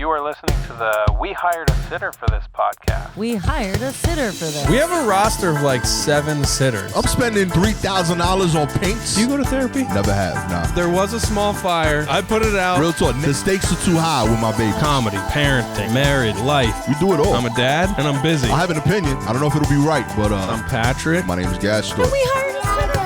You are listening to the We Hired a Sitter for This podcast. We hired a sitter for this. We have a roster of like 7 sitters. I'm spending $3,000 on paints. Do you go to therapy? Never have, nah. There was a small fire. I put it out. Real talk, the stakes are too high with my baby. Comedy, parenting, married, life. We do it all. I'm a dad and I'm busy. I have an opinion. I don't know if it'll be right, but I'm Patrick. my name is Gaston. We hired a sitter.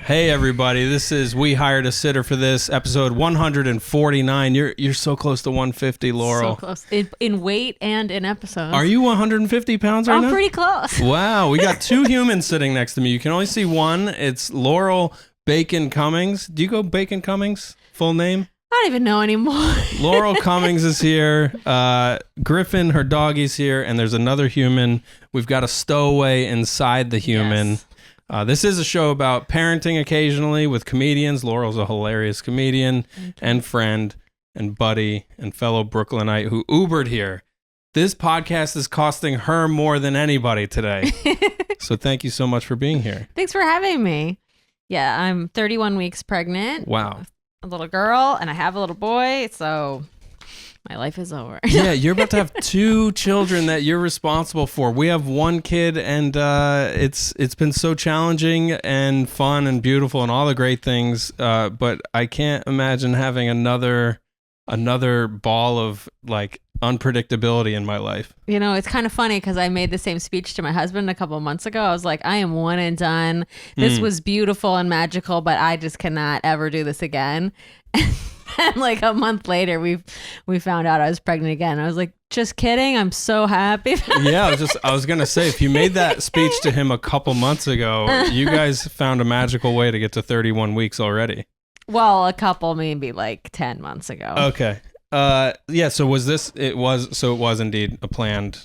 Hey everybody, this is We Hired a Sitter for This, episode 149. You're so close to 150, Laurel. So close. In weight and in episodes. Are you 150 pounds right now? I'm pretty close. Wow, we got 2 humans sitting next to me. You can only see one. It's Laurel Bacon Cummings. Do you go Bacon Cummings? Full name? I don't even know anymore. Laurel Cummings is here. Griffin, her doggy's here, and there's another human. We've got a stowaway inside the human. Yes. This is a show about parenting occasionally with comedians. Laurel's a hilarious comedian and friend and buddy and fellow Brooklynite who Ubered here. This podcast is costing her more than anybody today. So thank you so much for being here. Thanks for having me. Yeah, I'm 31 weeks pregnant. Wow. A little girl, and I have a little boy, so my life is over. Yeah, you're about to have 2 children that you're responsible for. We have 1 kid, and it's been so challenging and fun and beautiful and all the great things. But I can't imagine having another ball of like unpredictability in my life. You know, it's kind of funny because I made the same speech to my husband a couple of months ago. I was like, I am one and done. This was beautiful and magical, but I just cannot ever do this again. And like a month later, we found out I was pregnant again. I was like, just kidding. I'm so happy. Yeah, I was gonna say, if you made that speech to him a couple months ago, you guys found a magical way to get to 31 weeks already. Well, a couple, maybe like 10 months ago. Okay. Yeah. So it was indeed a planned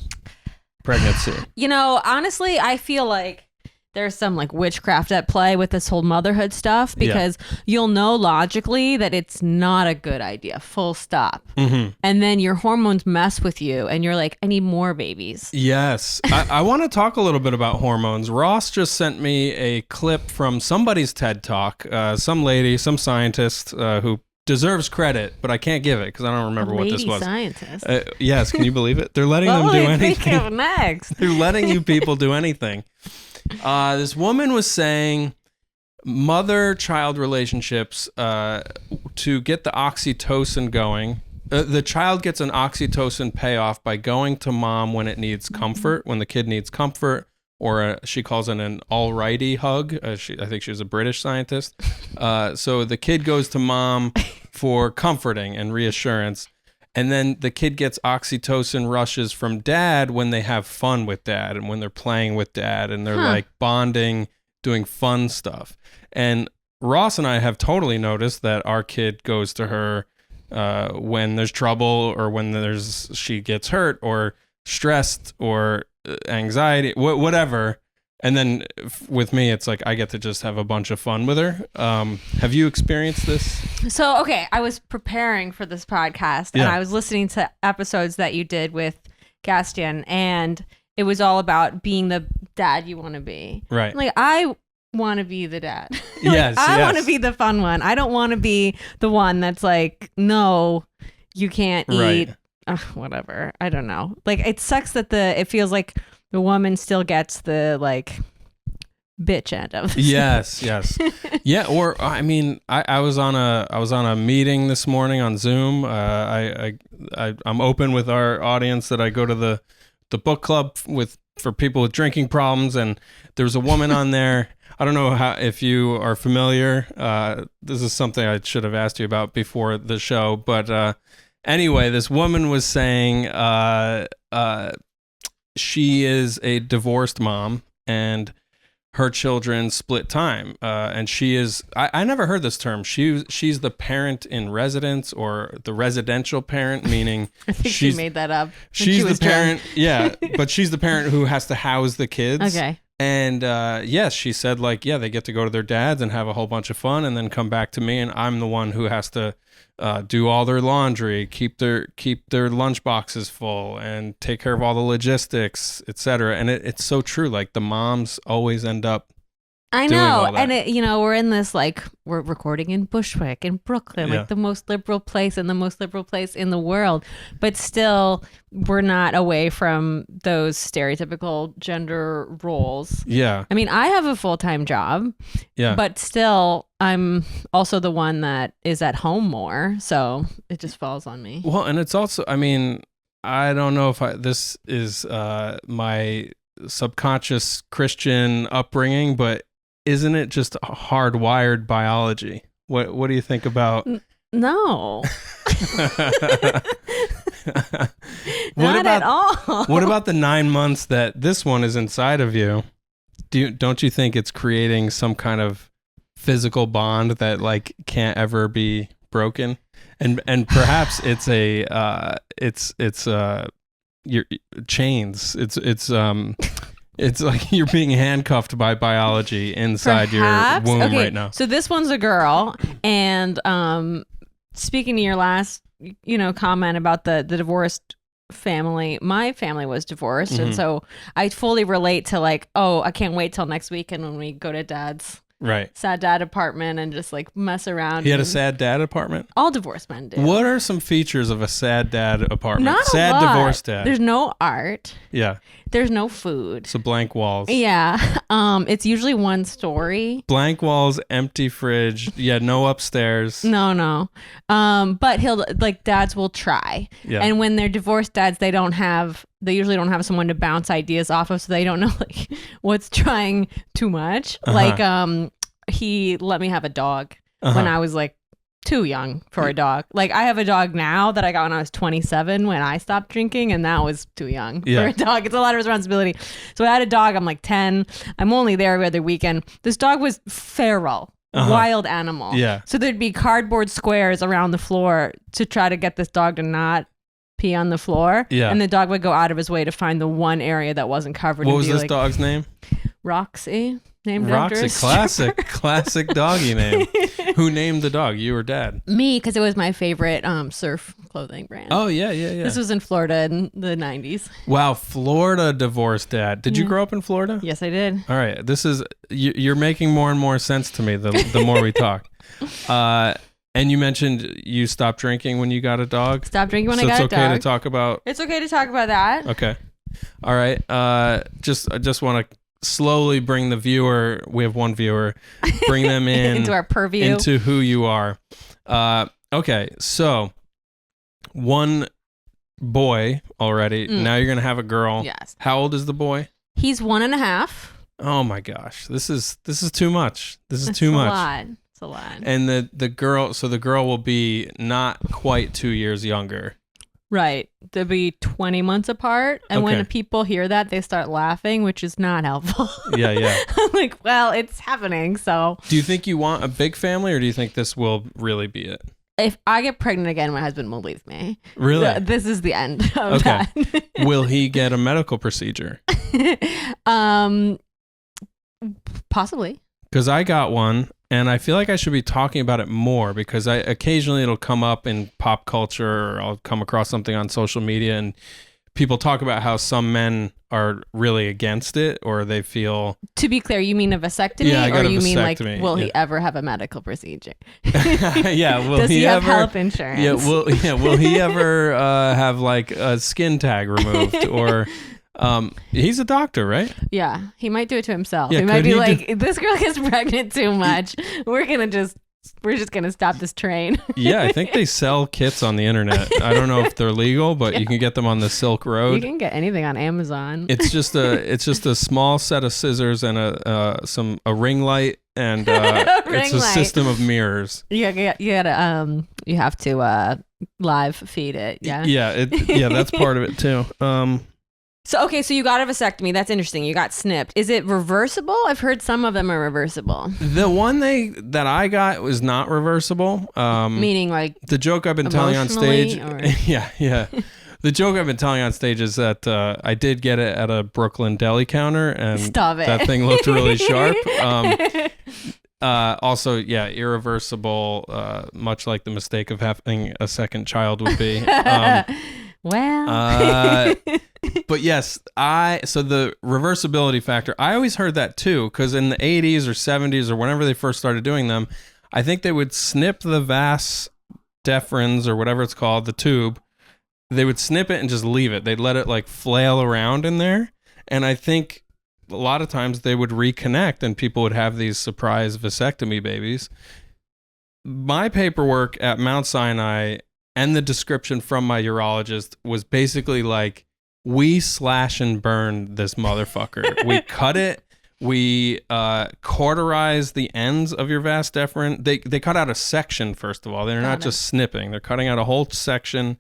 pregnancy. You know, honestly, I feel like there's some like witchcraft at play with this whole motherhood stuff because you'll know logically that it's not a good idea, full stop. Mm-hmm. And then your hormones mess with you and you're like, I need more babies. Yes. I want to talk a little bit about hormones. Ross just sent me a clip from somebody's TED Talk, some lady, some scientist who deserves credit, but I can't give it because I don't remember what this was. Scientist. Yes. Can you believe it? They're letting them do anything. Next? They're letting you people do anything. This woman was saying mother-child relationships to get the oxytocin going. The child gets an oxytocin payoff by going to mom when it needs comfort, when the kid needs comfort, or she calls it an alrighty hug. I think she was a British scientist. So the kid goes to mom for comforting and reassurance. And then the kid gets oxytocin rushes from dad when they have fun with dad and when they're playing with dad and they're like bonding, doing fun stuff. And Ross and I have totally noticed that our kid goes to her when there's trouble or when she gets hurt or stressed or anxiety, whatever. And then with me, it's like I get to just have a bunch of fun with her. Have you experienced this? So, okay, I was preparing for this podcast and I was listening to episodes that you did with Gaston, and it was all about being the dad you want to be. Right. Like, I want to be the dad. Yes. I want to be the fun one. I don't want to be the one that's like, no, you can't eat. Whatever. I don't know. Like, it sucks that it feels like the woman still gets the like bitch end of this. Yes. Yeah. Or I mean, I was on a meeting this morning on Zoom. I'm open with our audience that I go to the book club for people with drinking problems, and there was a woman on there. I don't know if you are familiar. This is something I should have asked you about before the show, but anyway, this woman was saying she is a divorced mom and her children split time. And she is, I never heard this term. She's the parent in residence or the residential parent, meaning I think she made that up. She's the parent. Yeah. But she's the parent who has to house the kids. Okay. And yes, she said like, yeah, they get to go to their dads and have a whole bunch of fun and then come back to me. And I'm the one who has to do all their laundry, keep their lunch boxes full, and take care of all the logistics, etc. And it's so true. Like the moms always end up I doing know. all that. And, we're in this, like, we're recording in Bushwick, in Brooklyn, Yeah. like the most liberal place and the most liberal place in the world. But still, we're not away from those stereotypical gender roles. Yeah. I mean, I have a full-time job, Yeah. but still, I'm also the one that is at home more. So it just falls on me. Well, and it's also, I mean, I don't know if this is my subconscious Christian upbringing, but isn't it just hardwired biology? What do you think about? No. What Not about at all. what about the 9 months that this one is inside of you? Don't you think it's creating some kind of physical bond that like can't ever be broken? And perhaps it's your chains. It's like you're being handcuffed by biology inside Perhaps. your womb Okay, right now. So this one's a girl, and speaking to your last, comment about the divorced family, my family was divorced, Mm-hmm. and so I fully relate to like, oh, I can't wait till next weekend when we go to Dad's Right. sad dad apartment and just like mess around. He had a and- sad dad apartment? All divorced men do. What are some features of a sad dad apartment? Not a Sad lot. divorced dad. There's no art. Yeah. There's no food. So blank walls. Yeah. It's usually one story. Blank walls, empty fridge. Yeah, no upstairs. No. But dads will try. Yeah. And when they're divorced dads, they usually don't have someone to bounce ideas off of, so they don't know like what's trying too much. Uh-huh. Like he let me have a dog when I was like too young for a dog. Like I have a dog now that I got when I was 27 when I stopped drinking, and that was too young for a dog. It's a lot of responsibility. So I had a dog. I'm like 10. I'm only there every other weekend. This dog was feral. Wild animal. Yeah. So there'd be cardboard squares around the floor to try to get this dog to not pee on the floor. Yeah. And the dog would go out of his way to find the one area that wasn't covered. What and was be this like, dog's name? Roxy. Named after Roxy. a stripper. Classic doggy name. Who named the dog? You or Dad? Me, because it was my favorite surf clothing brand. Oh, yeah. This was in Florida in the 90s. Wow, Florida divorced dad. Did you grow up in Florida? Yes, I did. All right. This is you're making more and more sense to me the more we talk. And you mentioned you stopped drinking when you got a dog. Stop drinking when So I got a it's okay dog. to talk about. It's okay to talk about that. Okay. All right. I just want to slowly bring the viewer. We have one viewer. Bring them in Into our purview. into who you are. Okay. So one boy already. Now you're gonna have a girl. Yes. How old is the boy? He's 1.5. Oh my gosh. This is too much. This is It's too a much. lot. It's a lot. And the girl. So the girl will be not quite 2 years younger. Right. They'll be 20 months apart. And when Okay. people hear that, they start laughing, which is not helpful. Yeah. I'm like, well, it's happening. So Do you think you want a big family, or do you think this will really be it? if I get pregnant again, my husband will leave me. Really? This is the end of Okay. that. Will he get a medical procedure? Possibly. Because I got one, and I feel like I should be talking about it more, because occasionally it'll come up in pop culture, or I'll come across something on social media, and people talk about how some men are really against it, or they feel. To be clear, you mean a vasectomy, Yeah, I got or a you mean like, vasectomy, will he yeah. ever have a medical procedure? Yeah. Will Does he have ever, health insurance? Yeah. Will he ever have like a skin tag removed, or? He's a doctor, right? Yeah, he might do it to himself. Yeah, he might could be he like, this girl gets pregnant too much. We're just gonna stop this train. Yeah, I think they sell kits on the internet. I don't know if they're legal, but you can get them on the Silk You Road. can get anything on Amazon. It's just a small set of scissors and a ring light, and it's a light. system of mirrors. you gotta you have to live feed it. Yeah. Yeah, that's part of it too. So you got a vasectomy. That's interesting. You got snipped. Is it reversible? I've heard some of them are reversible. The one that I got was not reversible. Meaning like The joke I've been telling on stage. emotionally, Yeah. The joke I've been telling on stage is that I did get it at a Brooklyn deli counter, and Stop it. that thing looked really sharp. Also, yeah, irreversible, much like the mistake of having a second child would be. Well, But yes, so the reversibility factor, I always heard that too, because in the 80s or 70s or whenever they first started doing them, I think they would snip the vas deferens or whatever it's called, the tube. They would snip it and just leave it. They'd let it like flail around in there. And I think a lot of times they would reconnect and people would have these surprise vasectomy babies. My paperwork at Mount Sinai and the description from my urologist was basically like, we slash and burn this motherfucker. We cut it. We cauterize the ends of your vas deferens. They cut out a section, first of all. They're not just snipping. They're cutting out a whole section,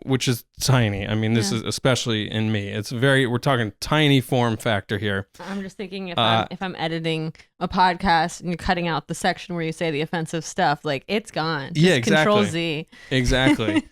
which is tiny. I mean, this is especially in me. We're talking tiny form factor here. I'm just thinking if I'm editing a podcast and you're cutting out the section where you say the offensive stuff, like it's gone. Just exactly. Control Z. Exactly.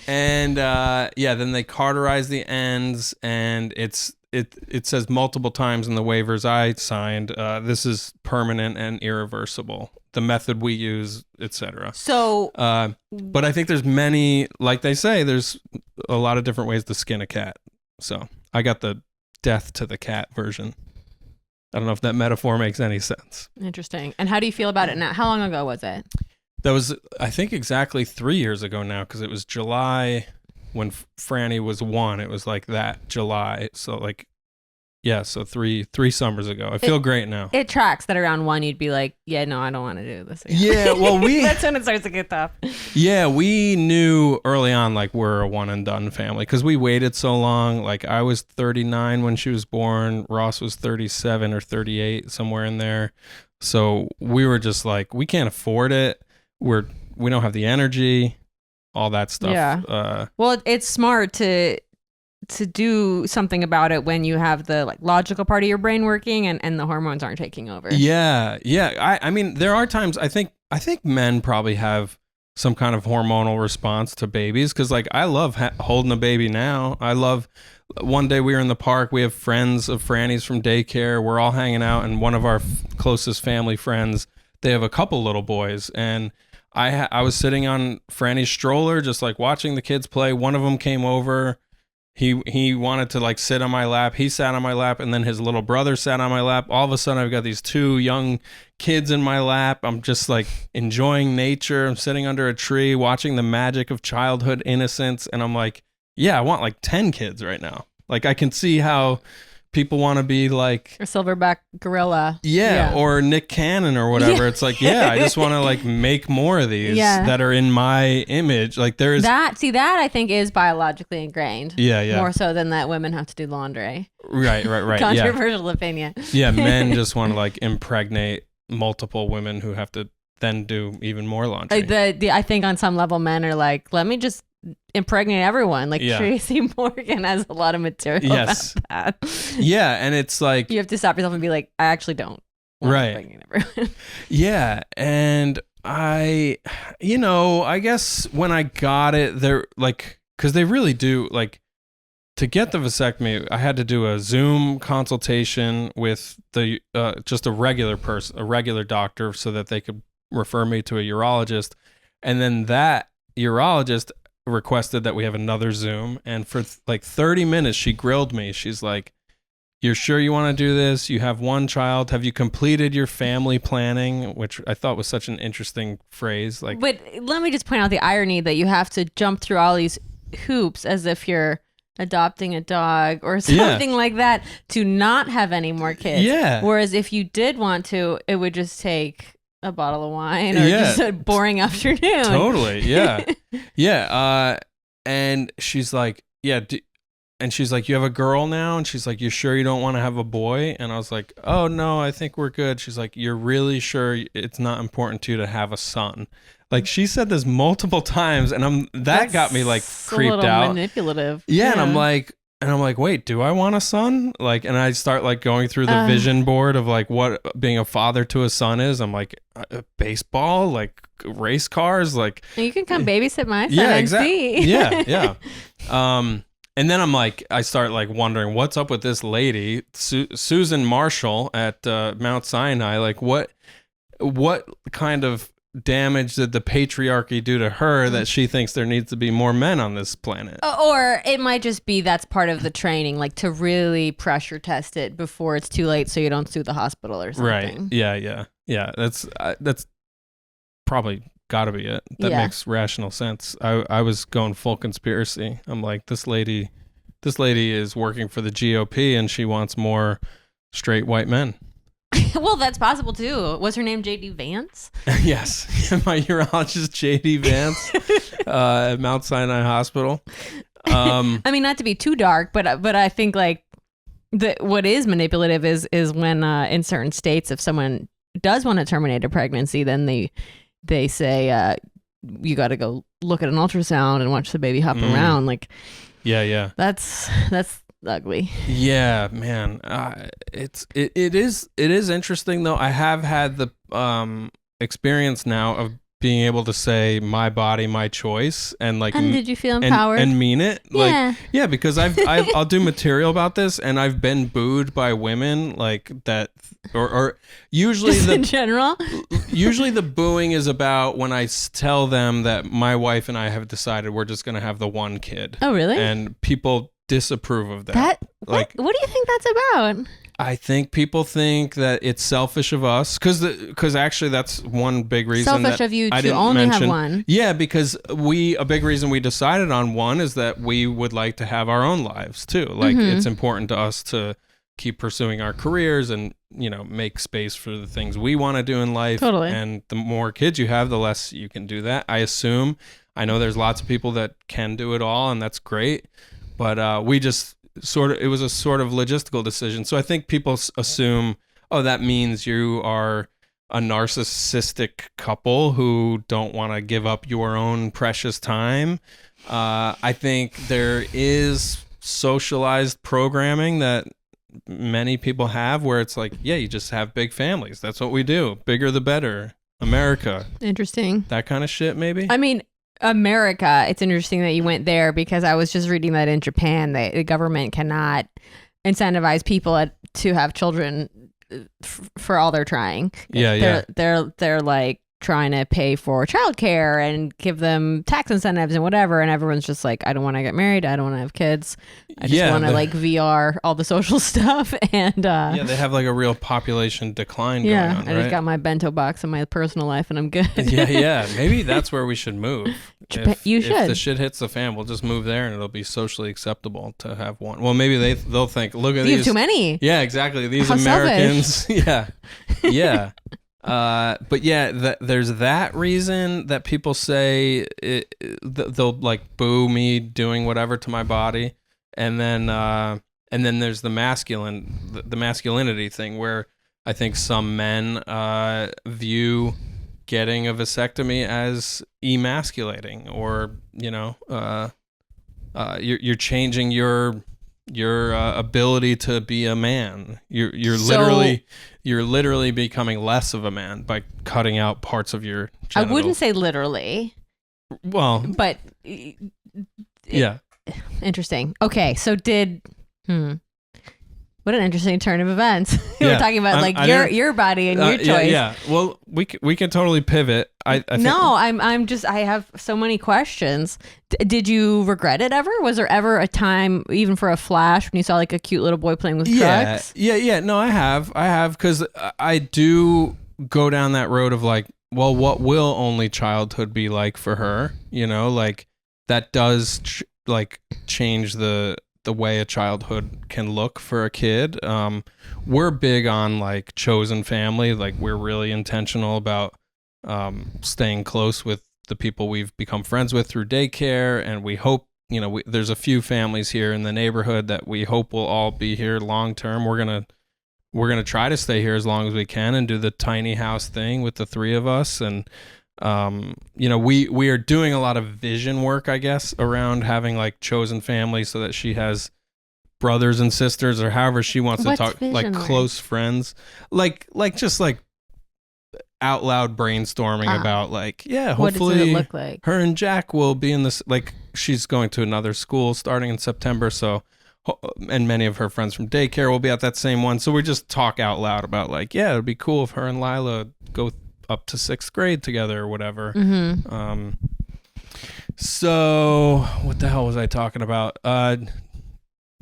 And then they cauterize the ends, and it says multiple times in the waivers I signed, this is permanent and irreversible. The method we use, etc. So, but I think there's many, like they say, there's a lot of different ways to skin a cat. So I got the death to the cat version. I don't know if that metaphor makes any sense. Interesting. And how do you feel about it now? How long ago was it? That was, I think, exactly 3 years ago now, because it was July when Franny was 1. It was like that July. So like, yeah, so three summers ago. I feel great now. It tracks that around 1 you'd be like, yeah, no, I don't want to do this again. Yeah, well, that's when it starts to get tough. Yeah, we knew early on, like, we're a one and done family because we waited so long. Like, I was 39 when she was born. Ross was 37 or 38, somewhere in there. So we were just like, we can't afford it. We don't have the energy, all that stuff. Yeah. Well, it's smart to do something about it when you have the like logical part of your brain working and the hormones aren't taking over. Yeah. I mean, there are times I think men probably have some kind of hormonal response to babies, because like I love holding a baby now. I love. One day we were in the park. We have friends of Franny's from daycare. We're all hanging out, and one of our closest family friends, they have a couple little boys, and I was sitting on Franny's stroller, just like watching the kids play. One of them came over. He wanted to like sit on my lap. He sat on my lap, and then his little brother sat on my lap. All of a sudden, I've got these 2 young kids in my lap. I'm just like enjoying nature. I'm sitting under a tree, watching the magic of childhood innocence, and I'm like, yeah, I want like 10 kids right now. Like I can see how people want to be like a silverback gorilla. Yeah, or Nick Cannon or whatever. Yeah. It's like, yeah, I just want to like make more of these that are in my image. Like there's that I think is biologically ingrained. Yeah. More so than that women have to do laundry. Right. Controversial opinion. Yeah, men just want to like impregnate multiple women who have to then do even more laundry. I think on some level men are like, let me just impregnate everyone. Like Tracy Morgan has a lot of material about that. Yeah, and it's like you have to stop yourself and be like, I actually don't want to impregnate everyone. Yeah, and I guess when I got it, they're like, because they really do like, to get the vasectomy, I had to do a Zoom consultation with the just a regular person, a regular doctor, so that they could refer me to a urologist, and then that urologist requested that we have another Zoom, and for like 30 minutes she grilled me. She's like, you're sure you want to do this? You have 1 child. Have you completed your family planning? Which I thought was such an interesting phrase. Like, but let me just point out the irony that you have to jump through all these hoops as if you're adopting a dog or something like that to not have any more kids. Yeah. Whereas if you did want to, it would just take a bottle of wine or just a boring afternoon. Totally. Yeah. Yeah. And she's like, and she's like, you have a girl now? And she's like, you sure you don't want to have a boy? And I was like, oh no, I think we're good. She's like, you're really sure it's not important to you to have a son? Like she said this multiple times, and that got me like creeped a little out. Manipulative. Yeah. And I'm like, wait, do I want a son? Like, and I start like going through the vision board of like what being a father to a son is. I'm like, baseball, like race cars, like you can come babysit my son and see. Yeah. And then I'm like, I start like wondering what's up with this lady, Susan Marshall at Mount Sinai. Like what kind of damage did the patriarchy do to her that she thinks there needs to be more men on this planet? Or it might just be that's part of the training, like to really pressure test it before it's too late so you don't sue the hospital or something. Right. Yeah. That's probably got to be it. That Yeah. makes rational sense. I was going full conspiracy. I'm like, this lady is working for the GOP and she wants more straight white men. Well, that's possible too. Was her name JD Vance? Yes. My urologist, JD Vance, at Mount Sinai Hospital. I mean, not to be too dark, but I think like what is manipulative is when in certain states, if someone does want to terminate a pregnancy, then they say you got to go look at an ultrasound and watch the baby hop around. Like, yeah. that's ugly. Yeah, man. It is interesting though. I have had the experience now of being able to say my body, my choice, and like. And did you feel empowered? And mean it? Yeah. Like, yeah, because I'll do material about this, and I've been booed by women like that, or usually Just in general. Usually the booing is about when I tell them that my wife and I have decided we're just gonna have the one kid. Oh, really? And people disapprove of that. What do you think that's about? I think people think that it's selfish of us because actually that's one big reason. Selfish that of you I to didn't only mention. have one. Yeah, because a big reason we decided on one is that we would like to have our own lives too. Like it's important to us to keep pursuing our careers and make space for the things we want to do in life. Totally. And the more kids you have, the less you can do that. I assume. I know there's lots of people that can do it all, and that's great. But we just it was a sort of logistical decision. So I think people assume, oh, that means you are a narcissistic couple who don't want to give up your own precious time. I think there is socialized programming that many people have where it's like, yeah, you just have big families. That's what we do. Bigger the better. America. Interesting. That kind of shit, maybe? I mean, America, it's interesting that you went there because I was just reading that in Japan, the government cannot incentivize people to have children for all they're trying. Yeah. They're like trying to pay for childcare and give them tax incentives and whatever, and everyone's just like, I don't want to get married, I don't want to have kids, I just want to like VR all the social stuff. And yeah, they have like a real population decline going on, I right? just got my bento box in my personal life and I'm good. yeah. Maybe that's where we should move. You should. If the shit hits the fan, we'll just move there and it'll be socially acceptable to have one. Well, maybe they'll think, look at You these. have too many. Yeah, exactly. These How Americans. Yeah. But yeah, there's that reason that people say they'll like boo me doing whatever to my body, and then there's the masculinity thing where I think some men view getting a vasectomy as emasculating, or you're changing your ability to be a man. You're literally becoming less of a man by cutting out parts of your genitals. I wouldn't say literally. Well, But yeah. interesting. Okay, so what an interesting turn of events. We're talking about like your body and your choice. Yeah. Well, we can totally pivot. I think, No, I have so many questions. Did you regret it ever? Was there ever a time, even for a flash, when you saw like a cute little boy playing with trucks? Yeah. No, I have because I do go down that road of like, well, what will only childhood be like for her? Like that does change the way a childhood can look for a kid. We're big on like chosen family. Like we're really intentional about staying close with the people we've become friends with through daycare, and we hope there's a few families here in the neighborhood that we hope will all be here long term. We're gonna try to stay here as long as we can and do the tiny house thing with the three of us. And we are doing a lot of vision work, I guess, around having like chosen family so that she has brothers and sisters, or however she wants to talk, like vision close friends, like just like out loud brainstorming about like, yeah, hopefully what does it look like? Her and Jack will be in this, like she's going to another school starting in September, so and many of her friends from daycare will be at that same one, so we just talk out loud about like, yeah, it'd be cool if her and Lila go up to 6th grade together or whatever. Mm-hmm. So what the hell was I talking about?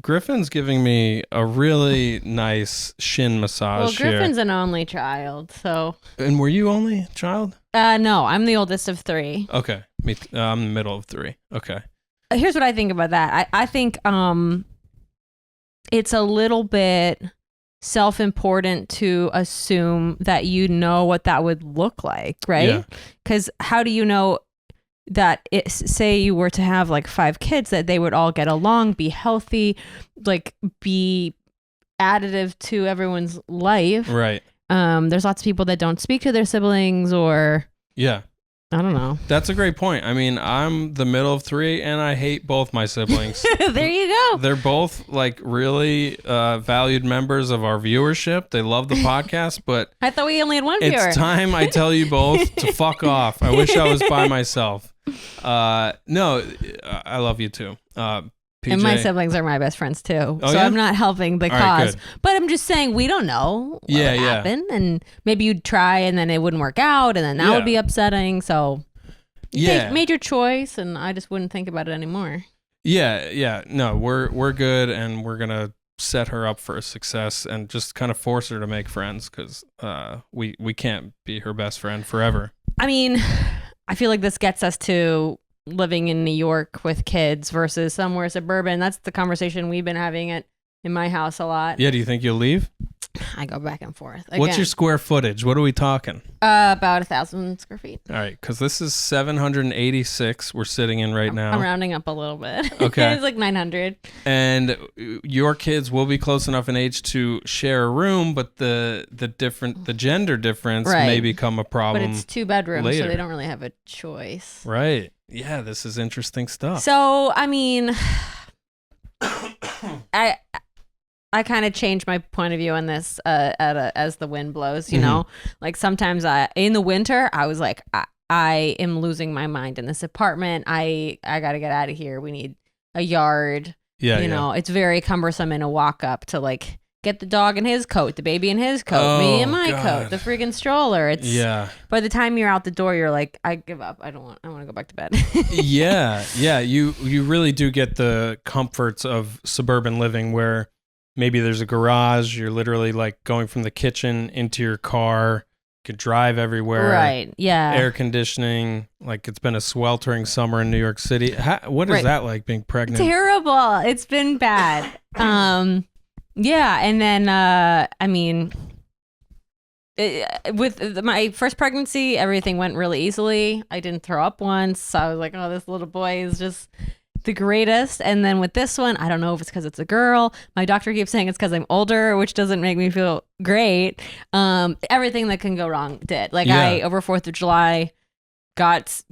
Griffin's giving me a really nice shin massage Well, here. Griffin's an only child, so. And were you only child? No, I'm the oldest of 3. Okay. I'm the middle of 3. Okay. Here's what I think about that. I think it's a little bit self-important to assume that you know what that would look like, right? Because how do you know that say you were to have like 5 kids, that they would all get along, be healthy, like be additive to everyone's life? Right. There's lots of people that don't speak to their siblings, or I don't know. That's a great point. I mean, I'm the middle of 3 and I hate both my siblings. There you go. They're both like really valued members of our viewership. They love the podcast, but I thought we only had one viewer. it's time I tell you both to fuck off. I wish I was by myself. No, I love you too. PJ. And my siblings are my best friends too. Oh, so yeah? I'm not helping the All right, cause. good. But I'm just saying we don't know what would happen. And maybe you'd try and then it wouldn't work out, and then that would be upsetting. So you made your choice, and I just wouldn't think about it anymore. Yeah. No, we're good, and we're gonna set her up for success and just kind of force her to make friends, because we can't be her best friend forever. I mean, I feel like this gets us to living in New York with kids versus somewhere suburban. That's the conversation we've been having in my house a lot. Yeah, do you think you'll leave? I go back and forth. Again, What's your square footage? What are we talking? About 1,000 square feet. All right, because this is 786 we're sitting in right now. I'm rounding up a little bit. Okay. It's like 900. And your kids will be close enough in age to share a room, but the gender difference may become a problem. But it's 2 bedrooms, later. so they don't really have a choice. Right. Yeah, this is interesting stuff. So, I mean, I kind of changed my point of view on this as the wind blows, you know? Like sometimes in the winter, I was like, I am losing my mind in this apartment. I got to get out of here. We need a yard. You know, it's very cumbersome in a walk up to like get the dog in his coat, the baby in his coat, me in my coat, the freaking stroller. It's by the time you're out the door, you're like, I give up. I want to go back to bed. Yeah. You really do get the comforts of suburban living where maybe there's a garage. You're literally like going from the kitchen into your car. You could drive everywhere. Right. Yeah. Air conditioning. Like it's been a sweltering summer in New York City. What is that like being pregnant? Terrible. It's been bad. Yeah. And then, I mean, with my first pregnancy, everything went really easily. I didn't throw up once. So I was like, oh, this little boy is just the greatest. And then with this one, I don't know if it's because it's a girl. My doctor keeps saying it's because I'm older, which doesn't make me feel great. Everything that can go wrong did. Like I, over 4th of July, got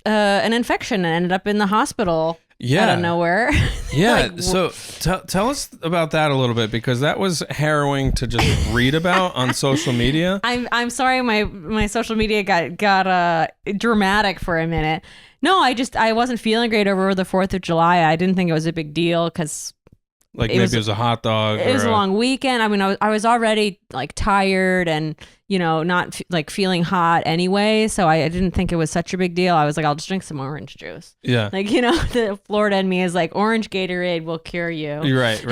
an infection and ended up in the hospital. Out of nowhere. Yeah. So tell us about that a little bit, because that was harrowing to just read about on social media. I'm sorry, my social media got dramatic for a minute. No, I wasn't feeling great over the 4th of July. I didn't think it was a big deal because like maybe it was a hot dog. It was a long weekend. I mean, I was already like tired and, you know, not like feeling hot anyway. So I didn't think it was such a big deal. I was like, I'll just drink some orange juice. Yeah. Like, you know, the Florida in me is like, orange Gatorade will cure you. Right.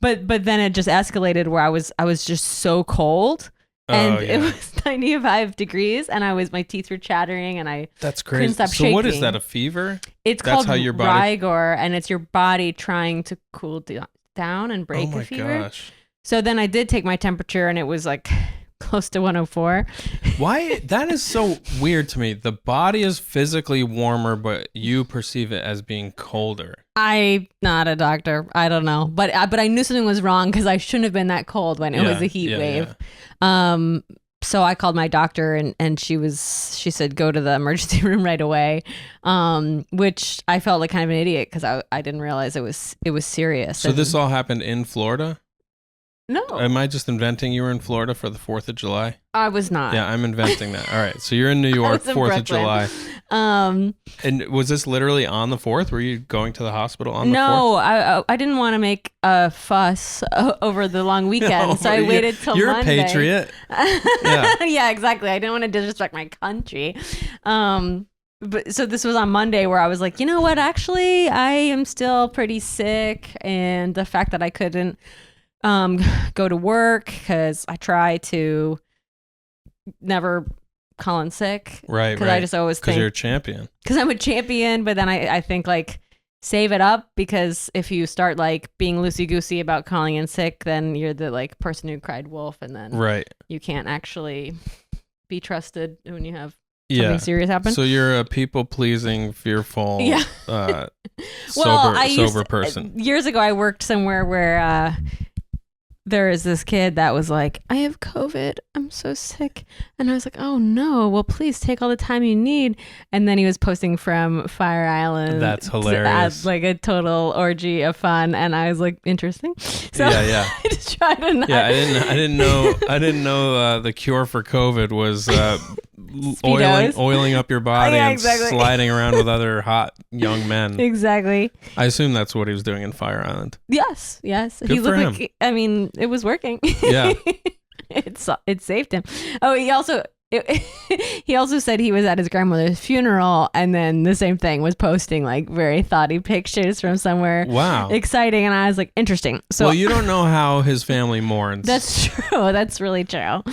But then it just escalated where I was just so cold. And it was 95 degrees, and my teeth were chattering, and That's crazy. couldn't stop so shaking. What is that? A fever? It's called rigor, and it's your body trying to cool down and break a fever. Oh my gosh! So then I did take my temperature, and it was like close to 104. Why? That is so weird to me. The body is physically warmer, but you perceive it as being colder. I'm not a doctor. I don't know. But I knew something was wrong because I shouldn't have been that cold when it was a heat wave. Yeah. So I called my doctor and she said, go to the emergency room right away. Which I felt like kind of an idiot because I didn't realize it was serious. So this all happened in Florida? No, Am I just inventing you were in Florida for the 4th of July? I was not. Yeah, I'm inventing that. All right. So you're in New York, was in 4th of Brooklyn. July. And was this literally on the 4th? Were you going to the hospital on the 4th? No, I didn't want to make a fuss over the long weekend, No, so I waited till You're Monday. a patriot. Yeah. Yeah, exactly. I didn't want to disrespect my country. But so this was on Monday where I was like, you know what? Actually, I am still pretty sick, and the fact that I couldn't go to work because I try to never call in sick. Right. Because I just always Because think you're a champion. because I'm a champion, but then I think like save it up, because if you start like being loosey goosey about calling in sick, then you're the like person who cried wolf, and then Right. you can't actually be trusted when you have Yeah. something serious happen. So you're a people-pleasing, fearful, Yeah. sober person. Years ago, I worked somewhere where there is this kid that was like, I have COVID. I'm so sick. And I was like, oh no, well, please take all the time you need. And then he was posting from Fire Island. That's to hilarious. add, like a total orgy of fun. And I was like, interesting. So Yeah. I just tried to not. Yeah, I didn't know the cure for COVID was oiling up your body Yeah, and exactly. sliding around with other hot young men. Exactly. I assume that's what he was doing in Fire Island. Yes. Good He for looked him. like, I mean, it was working. Yeah. It saved him. Oh, he also said he was at his grandmother's funeral, and then the same thing, was posting like very thoughty pictures from somewhere Wow. exciting, and I was like, interesting. So Well, you don't know how his family mourns. that's true. That's really true.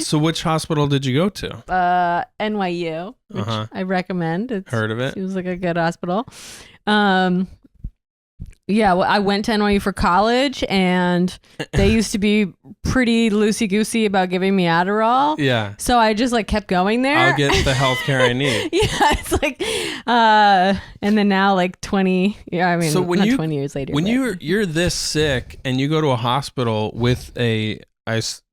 So which hospital did you go to? NYU, which I recommend. Heard of it? Seems like a good hospital. Yeah, well, I went to NYU for college, and they used to be pretty loosey-goosey about giving me Adderall. Yeah. So I just like kept going there. I'll get the health care I need. Yeah, it's like, and then now like 20, yeah, I mean, So when not you- 20 years later. When but- you're this sick and you go to a hospital with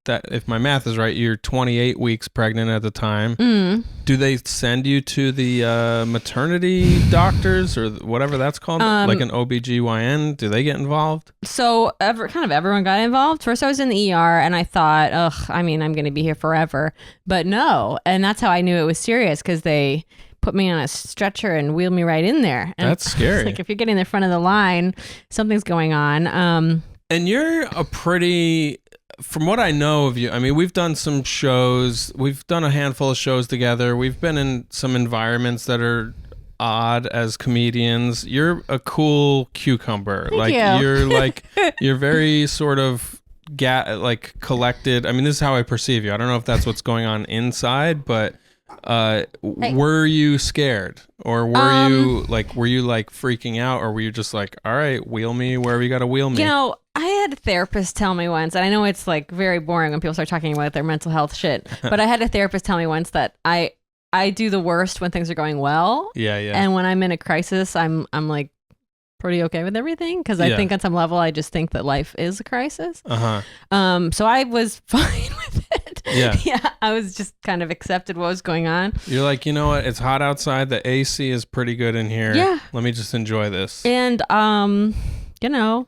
that if my math is right, you're 28 weeks pregnant at the time. Do they send you to the maternity doctors or whatever that's called, like an OBGYN? Do they get involved? So kind of everyone got involved. First I was in the ER, and I thought, I mean, I'm going to be here forever. But no, and that's how I knew it was serious, because they put me on a stretcher and wheeled me right in there. And That's scary. it's like, if you're getting in the front of the line, something's going on. And you're a pretty, from what I know of you, I mean, we've done some shows. We've done a handful of shows together. We've been in some environments that are odd as comedians. You're a cool cucumber. Thank you. You're like, you're very sort of like collected. I mean, this is how I perceive you. I don't know if that's what's going on inside, but were you scared, or were you like freaking out, or were you just like, all right, wheel me wherever you got to wheel me? You know, I had a therapist tell me once, and I know it's like very boring when people start talking about their mental health shit, but I had a therapist tell me once that I do the worst when things are going well. Yeah. And when I'm in a crisis, I'm like pretty okay with everything, because I think on some level I just think that life is a crisis. So I was fine with it. Yeah, I was just kind of accepted what was going on. You're like, you know what? It's hot outside. The AC is pretty good in here. Yeah. Let me just enjoy this. And you know,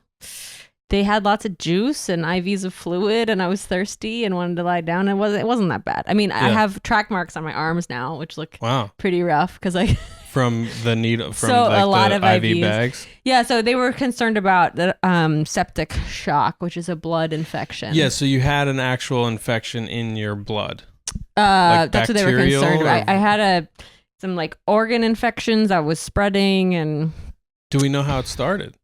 they had lots of juice and IVs of fluid, and I was thirsty and wanted to lie down. It wasn't that bad. I mean, I have track marks on my arms now, which look pretty rough, because I from the needle, from So like a lot the of IV IVs. bags. Yeah, so they were concerned about the septic shock, which is a blood infection. Yeah, so you had an actual infection in your blood. That's what they were bacterial concerned or- about. I had some like organ infections that was spreading, and Do we know how it started?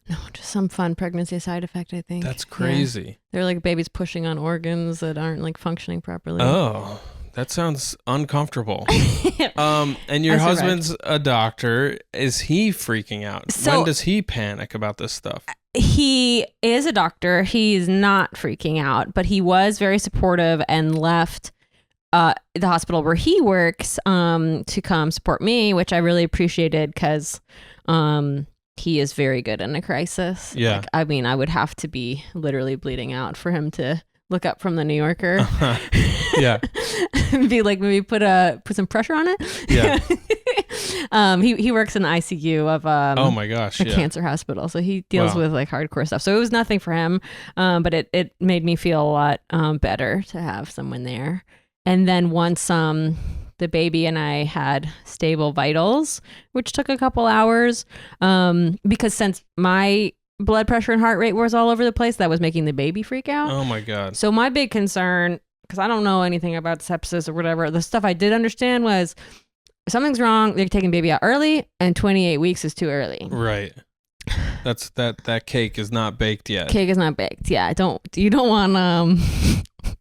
no, just some fun pregnancy side effect, I think. That's Yeah. crazy. They're like babies pushing on organs that aren't like functioning properly. Oh, that sounds uncomfortable. And your I survived. husband's a doctor. Is he freaking out? So- When does he panic about this stuff? He is a doctor. He's not freaking out, but he was very supportive and left the hospital where he works to come support me, which I really appreciated, because he is very good in a crisis. Yeah. Like, I mean, I would have to be literally bleeding out for him to look up from the New Yorker. Yeah. And be like, maybe put some pressure on it. Yeah. He works in the ICU of oh my gosh, a yeah. cancer hospital, so he deals Wow. with like hardcore stuff. So it was nothing for him, but it made me feel a lot better to have someone there. And then once the baby and I had stable vitals, which took a couple hours, because since my blood pressure and heart rate was all over the place, that was making the baby freak out. Oh my God. So my big concern, because I don't know anything about sepsis or whatever, the stuff I did understand was something's wrong. They're taking baby out early, and 28 weeks is too early. Right. That's that cake is not baked yet. Cake is not baked. Yeah, you don't want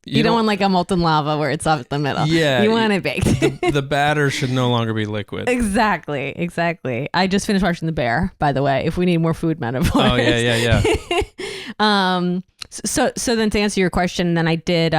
you don't want like a molten lava where it's up the middle. Yeah, you want it baked. the batter should no longer be liquid. Exactly. I just finished watching The Bear, by the way, if we need more food metaphors. Oh yeah. So then to answer your question, then I did,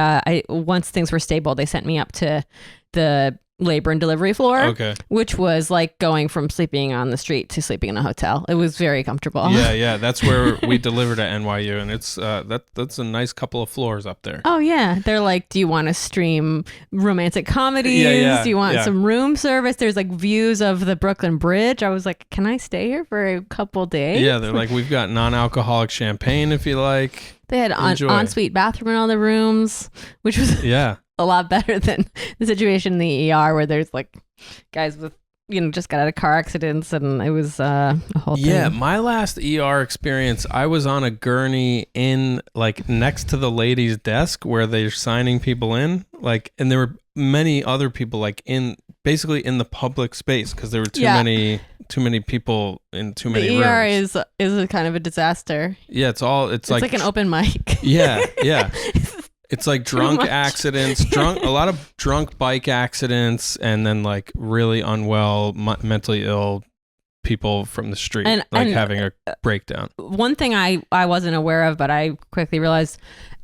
once things were stable, they sent me up to the labor and delivery floor, Okay. which was like going from sleeping on the street to sleeping in a hotel. It was very comfortable. Yeah. That's where we delivered at NYU, and it's that's a nice couple of floors up there. Oh yeah, they're like, do you want to stream romantic comedies? Yeah. Do you want some room service? There's like views of the Brooklyn Bridge. I was like, can I stay here for a couple days? Yeah, they're like, we've got non-alcoholic champagne if you like. They had Enjoy. ensuite bathroom in all the rooms, which was Yeah. a lot better than the situation in the ER where there's like guys with, just got out of car accidents, and it was a whole thing. Yeah, my last ER experience, I was on a gurney in like next to the ladies' desk where they're signing people in, like, and there were many other people like basically in the public space because there were too many people in too many the rooms. ER is a kind of a disaster. Yeah, it's like an open mic. Yeah. It's like drunk accidents, a lot of drunk bike accidents, and then like really unwell, mentally ill people from the street, and having a breakdown. One thing I wasn't aware of, but I quickly realized,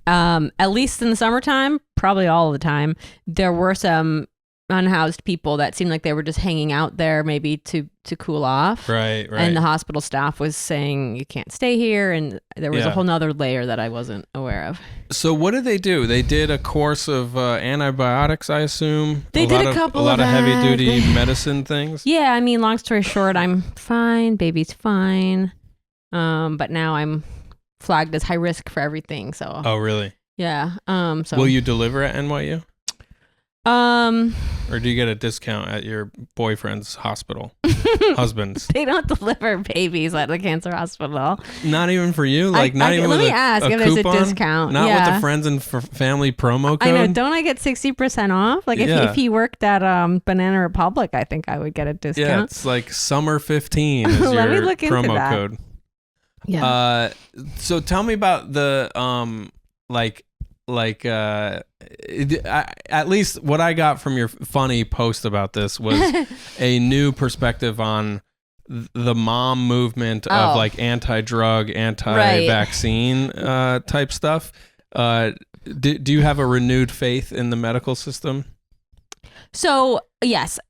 at least in the summertime, probably all the time, there were some unhoused people that seemed like they were just hanging out there maybe to cool off. Right. And the hospital staff was saying you can't stay here, and there was a whole nother layer that I wasn't aware of. So what did they do? They did a course of antibiotics, I assume. They did a couple a lot of that. heavy duty medicine things. Yeah, I mean, long story short, I'm fine, baby's fine, but now I'm flagged as high risk for everything. So. Oh really? Yeah. So. Will you deliver at NYU? Or do you get a discount at your boyfriend's hospital? Husband's. They don't deliver babies at the cancer hospital. Not even for you? Like not even let with me ask if there's a discount. Not with the friends and family promo code? I know. Don't I get 60% off? Like if he worked at Banana Republic, I think I would get a discount. Yeah, it's like summer 15 is Let me your look into promo that. code. Yeah. So tell me about the at least what I got from your funny post about this was a new perspective on the mom movement of like anti-drug, anti-vaccine type stuff. Do you have a renewed faith in the medical system? So yes,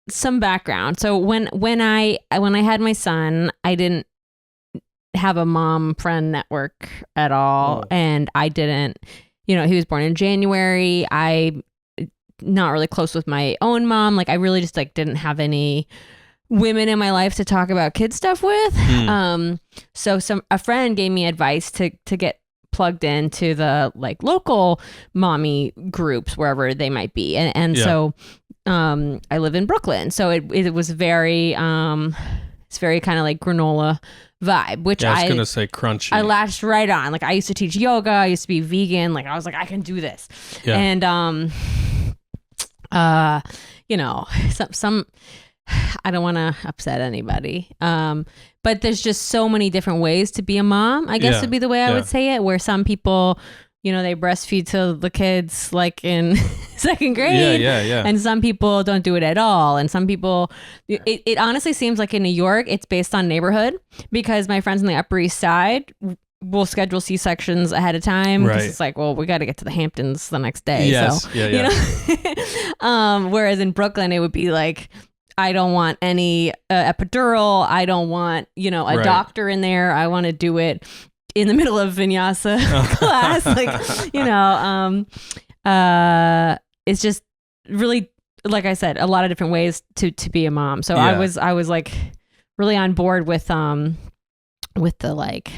some background. So when I had my son, I didn't have a mom friend network at all, and I didn't. He was born in January. I'm not really close with my own mom. Like I really just like didn't have any women in my life to talk about kid stuff with. So a friend gave me advice to get plugged into the like local mommy groups wherever they might be. So I live in Brooklyn. So it was very it's very kind of like granola vibe, which I was gonna say crunchy. I latched right on. Like I used to teach yoga, I used to be vegan. Like I was like, I can do this. Yeah. And some I don't want to upset anybody. But there's just so many different ways to be a mom, I guess would be the way I would say it, where some people, they breastfeed to the kids like in second grade. Yeah. And some people don't do it at all. And some people, it honestly seems like in New York, it's based on neighborhood, because my friends on the Upper East Side will schedule C-sections ahead of time. Because it's like, well, we got to get to the Hamptons the next day. Yes. So, whereas in Brooklyn, it would be like, I don't want any epidural. I don't want, a doctor in there. I want to do it in the middle of vinyasa class. Like, it's just really like I said, a lot of different ways to be a mom. So Yeah. I was like really on board with the like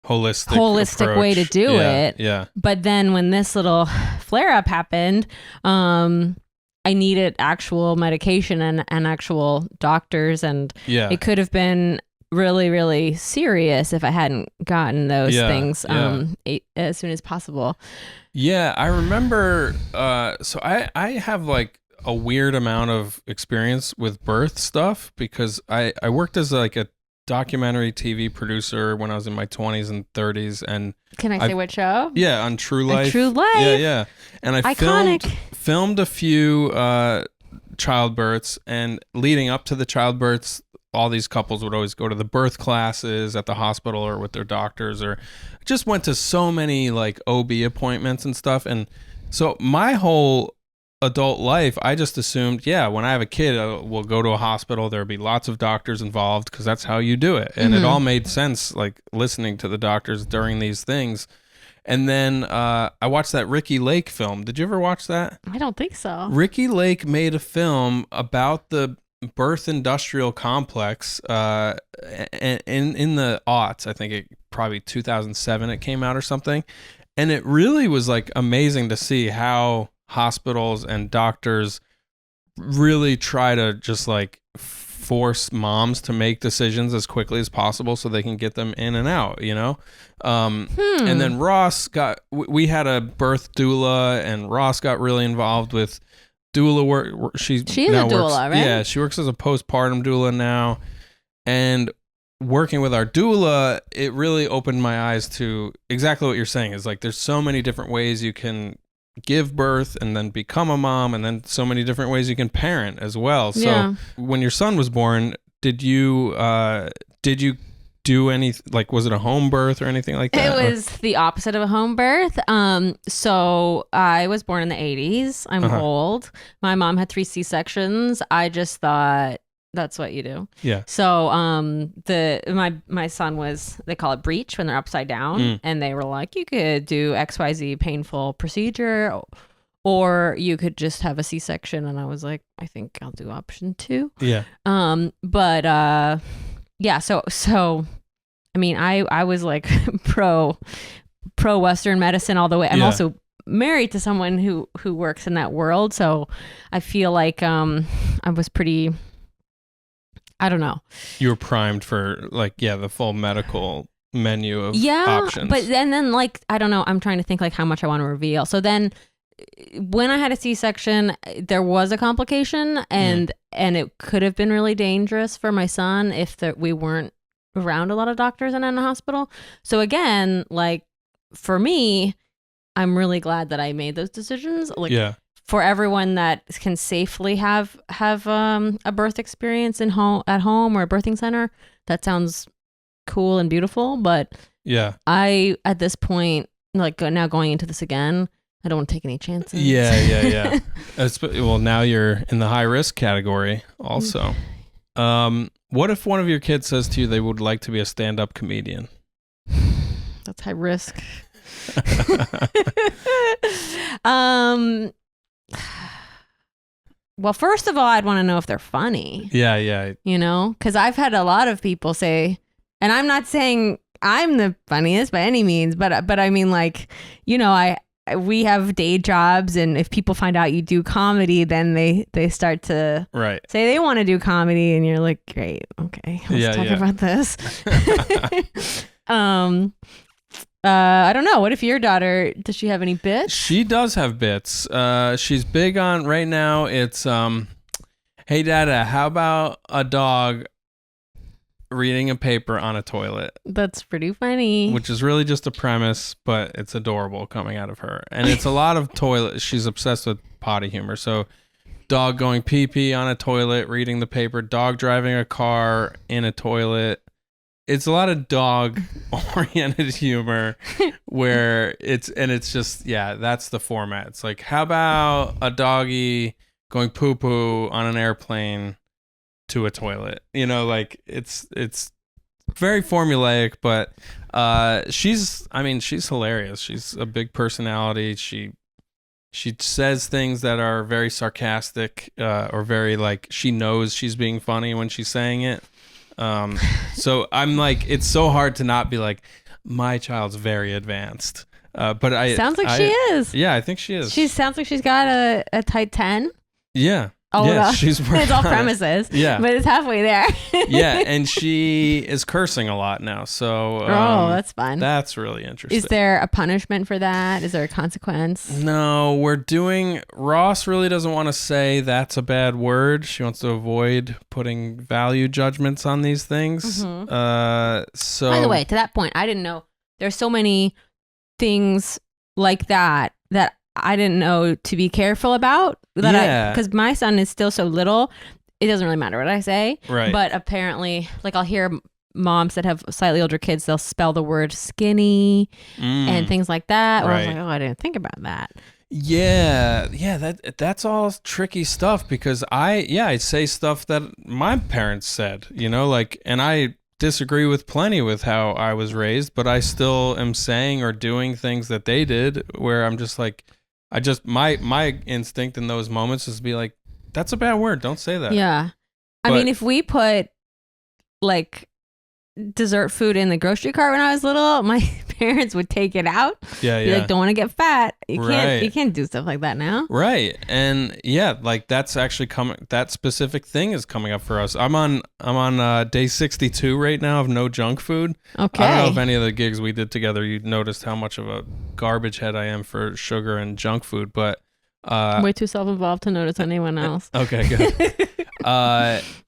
holistic way to approach. do Yeah, it. Yeah. But then when this little flare up happened, I needed actual medication and actual doctors, and Yeah. it could have been really, really serious if I hadn't gotten those things as soon as possible. Yeah, I remember. So I have like a weird amount of experience with birth stuff because I worked as like a documentary TV producer when I was in my 20s and 30s, and Can I say what show? yeah, on True Life. True Life. Yeah, and I Iconic. filmed a few childbirths, and leading up to the childbirths, all these couples would always go to the birth classes at the hospital or with their doctors, or just went to so many like OB appointments and stuff. And so my whole adult life, I just assumed, yeah, when I have a kid, we'll go to a hospital. There'll be lots of doctors involved because that's how you do it. And it all made sense, like listening to the doctors during these things. And then I watched that Ricky Lake film. Did you ever watch that? I don't think so. Ricky Lake made a film about the birth industrial complex in the aughts. I think it probably 2007 it came out or something. And it really was like amazing to see how hospitals and doctors really try to just like force moms to make decisions as quickly as possible so they can get them in and out, you know? And then Ross we had a birth doula, and Ross got really involved with doula work. She's a doula, right? Yeah, she works as a postpartum doula now. And working with our doula, it really opened my eyes to exactly what you're saying. Is like there's so many different ways you can give birth and then become a mom, and then so many different ways you can parent as well. So when your son was born, did you do any, like, was it a home birth or anything like that? It was the opposite of a home birth. So I was born in the 80s. I'm old. My mom had 3 C-sections. I just thought that's what you do. Yeah. So my son was, they call it breech when they're upside down, and they were like, you could do XYZ painful procedure, or you could just have a C-section. And I was like, I think I'll do option 2. Yeah. Yeah, so I mean, I was like pro Western medicine all the way. I'm also married to someone who works in that world, so I feel like I was pretty, I don't know. You were primed for like the full medical menu of options. But then like I don't know. I'm trying to think like how much I want to reveal. So then when I had a C-section, there was a complication, and it could have been really dangerous for my son if we weren't around a lot of doctors and in a hospital. So again, like for me, I'm really glad that I made those decisions. Like for everyone that can safely have a birth experience at home or a birthing center, that sounds cool and beautiful. But I, at this point, like now going into this again, I don't want to take any chances. Yeah. Well, now you're in the high risk category also. What if one of your kids says to you they would like to be a stand-up comedian? That's high risk. Well, first of all, I'd want to know if they're funny. Yeah. You know, because I've had a lot of people say, and I'm not saying I'm the funniest by any means, but I mean, like, you know, we have day jobs, and if people find out you do comedy, then they start to say they want to do comedy, and you're like, great, okay, let's talk about this. I don't know. What if your daughter, does she have any bits? She does have bits. She's big on right now. It's hey Dada, how about a dog reading a paper on a toilet? That's pretty funny. Which is really just a premise, but it's adorable coming out of her. And it's a lot of toilet. She's obsessed with potty humor. So dog going pee-pee on a toilet, reading the paper, dog driving a car in a toilet. It's a lot of dog-oriented humor where it's just, that's the format. It's like, how about a doggy going poo-poo on an airplane to a toilet? You know, like it's very formulaic, but she's hilarious. She's a big personality. She She says things that are very sarcastic or very like she knows she's being funny when she's saying it. So I'm like, it's so hard to not be like, my child's very advanced. But sounds like she is. Yeah, I think she is. She sounds like she's got a tight 10. Yeah. Oh, yeah, well, she's it's all premises. Yeah. But it's halfway there. Yeah, and she is cursing a lot now. So that's fun. That's really interesting. Is there a punishment for that? Is there a consequence? No, Ross really doesn't want to say that's a bad word. She wants to avoid putting value judgments on these things. Mm-hmm. So by the way, to that point, I didn't know there's so many things like that I didn't know to be careful about. Because my son is still so little, it doesn't really matter what I say. Right. But apparently, like I'll hear moms that have slightly older kids, they'll spell the word skinny and things like that. Where I was like, oh, I didn't think about that. Yeah, that's all tricky stuff because I say stuff that my parents said, and I disagree with plenty with how I was raised, but I still am saying or doing things that they did where I'm just like, my instinct in those moments is to be like, that's a bad word. Don't say that. Yeah. I mean, if we put like dessert food in the grocery cart when I was little, my parents would take it out. Yeah. Be like, don't want to get fat. You Right. can't do stuff like that now. Right. And yeah, like that's actually coming, that specific thing is coming up for us. I'm on day 62 right now of no junk food. Okay. I don't know if any of the gigs we did together, you noticed how much of a garbage head I am for sugar and junk food, but way too self-involved to notice anyone else. Okay, good.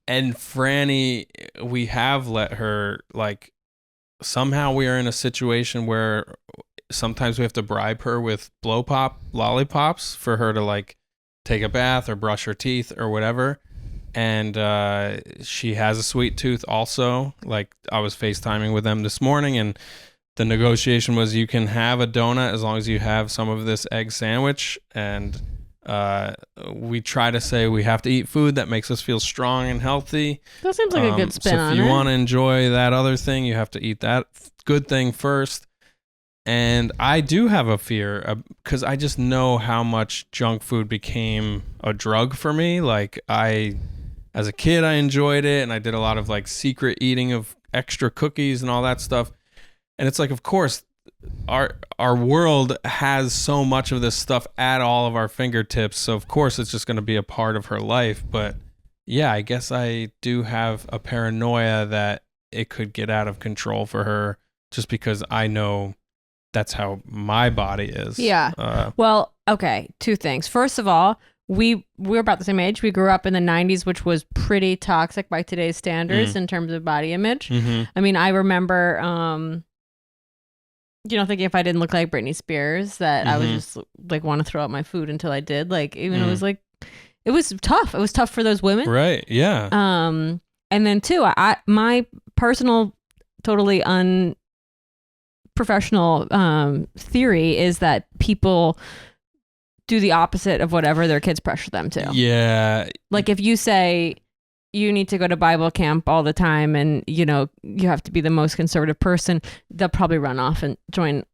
And Franny, we have let her, like, somehow we are in a situation where sometimes we have to bribe her with blow pop lollipops for her to like take a bath or brush her teeth or whatever. And she has a sweet tooth also. Like I was FaceTiming with them this morning and the negotiation was you can have a donut as long as you have some of this egg sandwich. And we try to say we have to eat food that makes us feel strong and healthy. That seems like a good spin on it. So if you want to enjoy that other thing, you have to eat that good thing first. And I do have a fear because I just know how much junk food became a drug for me. Like as a kid, I enjoyed it and I did a lot of like secret eating of extra cookies and all that stuff. And it's like, of course, our world has so much of this stuff at all of our fingertips. So of course it's just going to be a part of her life. But yeah, I guess I do have a paranoia that it could get out of control for her just because I know that's how my body is. Yeah. Well, okay. Two things. First of all, we're about the same age. We grew up in the 90s, which was pretty toxic by today's standards in terms of body image. Mm-hmm. I mean, I remember, thinking if I didn't look like Britney Spears, that I would just like want to throw out my food until I did. Like, even it was like, it was tough. It was tough for those women. Right. Yeah. And then two, my personal, totally unprofessional theory is that people do the opposite of whatever their kids pressure them to. Yeah. Like if you say you need to go to Bible camp all the time and, you have to be the most conservative person, they'll probably run off and join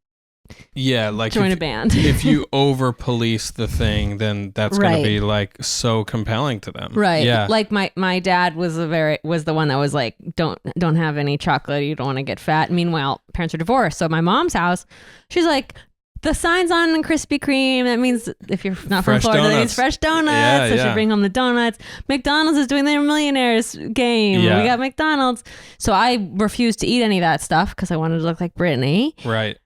a band. If you over police the thing, then that's going to be like so compelling to them. Right. Yeah. Like my dad was the one that was like, don't have any chocolate. You don't want to get fat. Meanwhile, parents are divorced. So at my mom's house, she's like, the sign's on Krispy Kreme. That means if you're not fresh from Florida, donuts. that means fresh donuts. Yeah, so she bring home the donuts. McDonald's is doing their millionaires game. Yeah. We got McDonald's. So I refused to eat any of that stuff because I wanted to look like Britney. Right.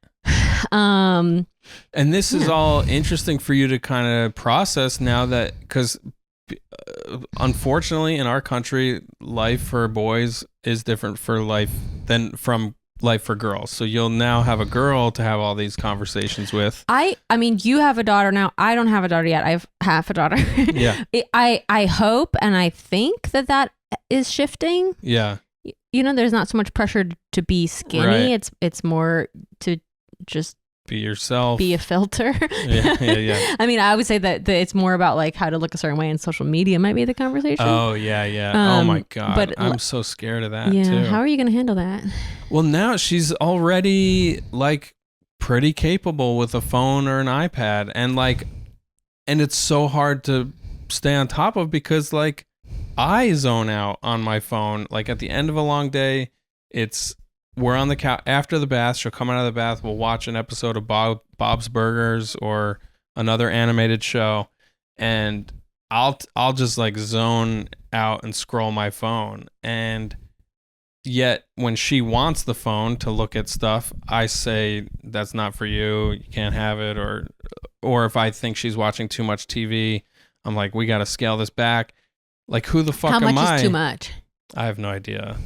And this is all interesting for you to kind of process now that, because unfortunately in our country, life for boys is different from life for girls. So you'll now have a girl to have all these conversations with. I mean, you have a daughter now. I don't have a daughter yet. I have half a daughter. Yeah. I hope and I think that is shifting. Yeah. There's not so much pressure to be skinny. Right. It's more to just be yourself, be a filter. Yeah. I mean, I would say that it's more about like how to look a certain way, and social media might be the conversation. Oh yeah. Oh my God. But I'm so scared of that too. How are you going to handle that? Well, now she's already like pretty capable with a phone or an iPad, and like and it's so hard to stay on top of because like I zone out on my phone. Like at the end of a long day, we're on the couch after the bath. She'll come out of the bath. We'll watch an episode of Bob's Burgers or another animated show, and I'll just like zone out and scroll my phone. And yet when she wants the phone to look at stuff, I say that's not for you. You can't have it. Or if I think she's watching too much TV, I'm like, we got to scale this back. Like, who the fuck am I? How much is too much? I have no idea.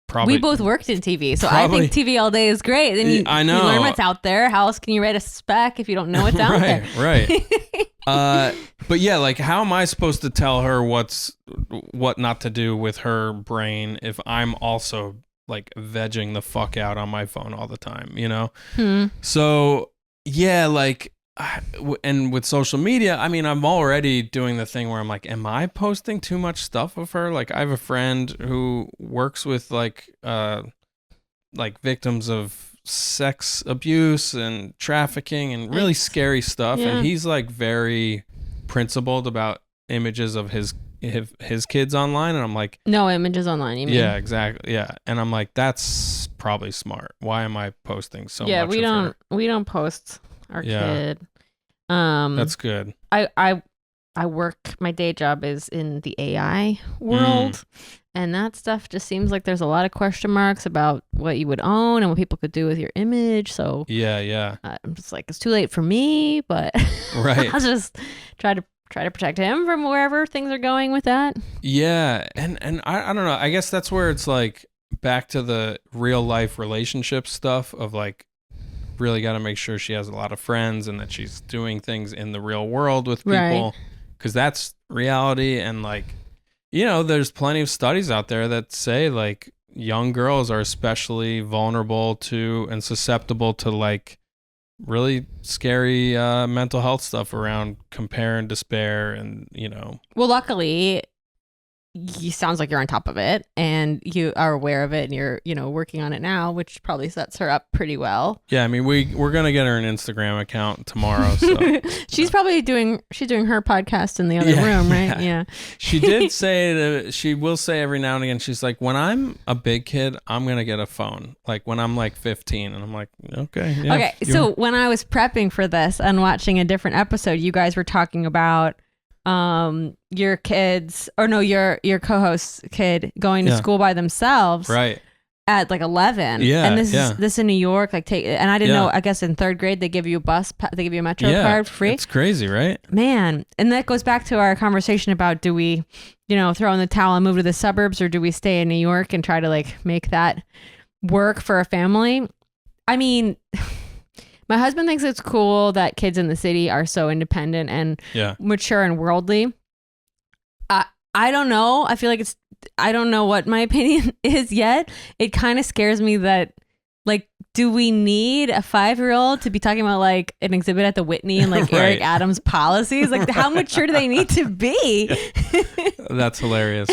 Probably. We both worked in TV, so probably, I think TV all day is great. Then I know. You learn what's out there. How else can you write a spec if you don't know what's out there? Right. But yeah, like, how am I supposed to tell her what not to do with her brain if I'm also like vegging the fuck out on my phone all the time, you know? So yeah, like, and with social media, I mean, I'm already doing the thing where I'm like, am I posting too much stuff of her? Like, I have a friend who works with like victims of sex abuse and trafficking and really scary stuff. Yeah. And he's like very principled about images of his kids online. And I'm like, no images online, you mean? yeah, exactly. Yeah. And I'm like, that's probably smart. Why am I posting so much? Yeah, of we her? don't post our kid. That's good. I work, my day job is in the AI world, and that stuff just seems like there's a lot of question marks about what you would own and what people could do with your image. So yeah. I'm just like, it's too late for me, but Right. I'll just try to protect him from wherever things are going with that. Yeah. And I don't know. I guess that's where it's like back to the real life relationship stuff of like, really got to make sure she has a lot of friends and that she's doing things in the real world with people, because that's reality. And like, you know, there's plenty of studies out there that say like young girls are especially vulnerable to and susceptible to like really scary mental health stuff around compare and despair, and you know. Well, luckily, you sounds like you're on top of it and you are aware of it, and you're, you know, working on it now, which probably sets her up pretty well. Yeah, I mean, we're gonna get her an Instagram account tomorrow. So she's probably doing her podcast in the other room, right? Yeah. She did say she will say every now and again, she's like, when I'm a big kid, I'm gonna get a phone. Like when I'm like 15, and I'm like, okay. Yeah, okay. So when I was prepping for this and watching a different episode, you guys were talking about your kids, or no, your co-host's kid going to school by themselves, right, at like 11. Yeah. And this in New York, like and I didn't know, I guess in third grade they give you they give you a Metro card for free. It's crazy, right? Man. And that goes back to our conversation about, do we, you know, throw in the towel and move to the suburbs, or do we stay in New York and try to like make that work for a family? I mean, my husband thinks it's cool that kids in the city are so independent and mature and worldly. I don't know. I feel like I don't know what my opinion is yet. It kind of scares me that, like, do we need a 5-year-old to be talking about like an exhibit at the Whitney and like Eric Adams policies? Like, how mature do they need to be? That's hilarious.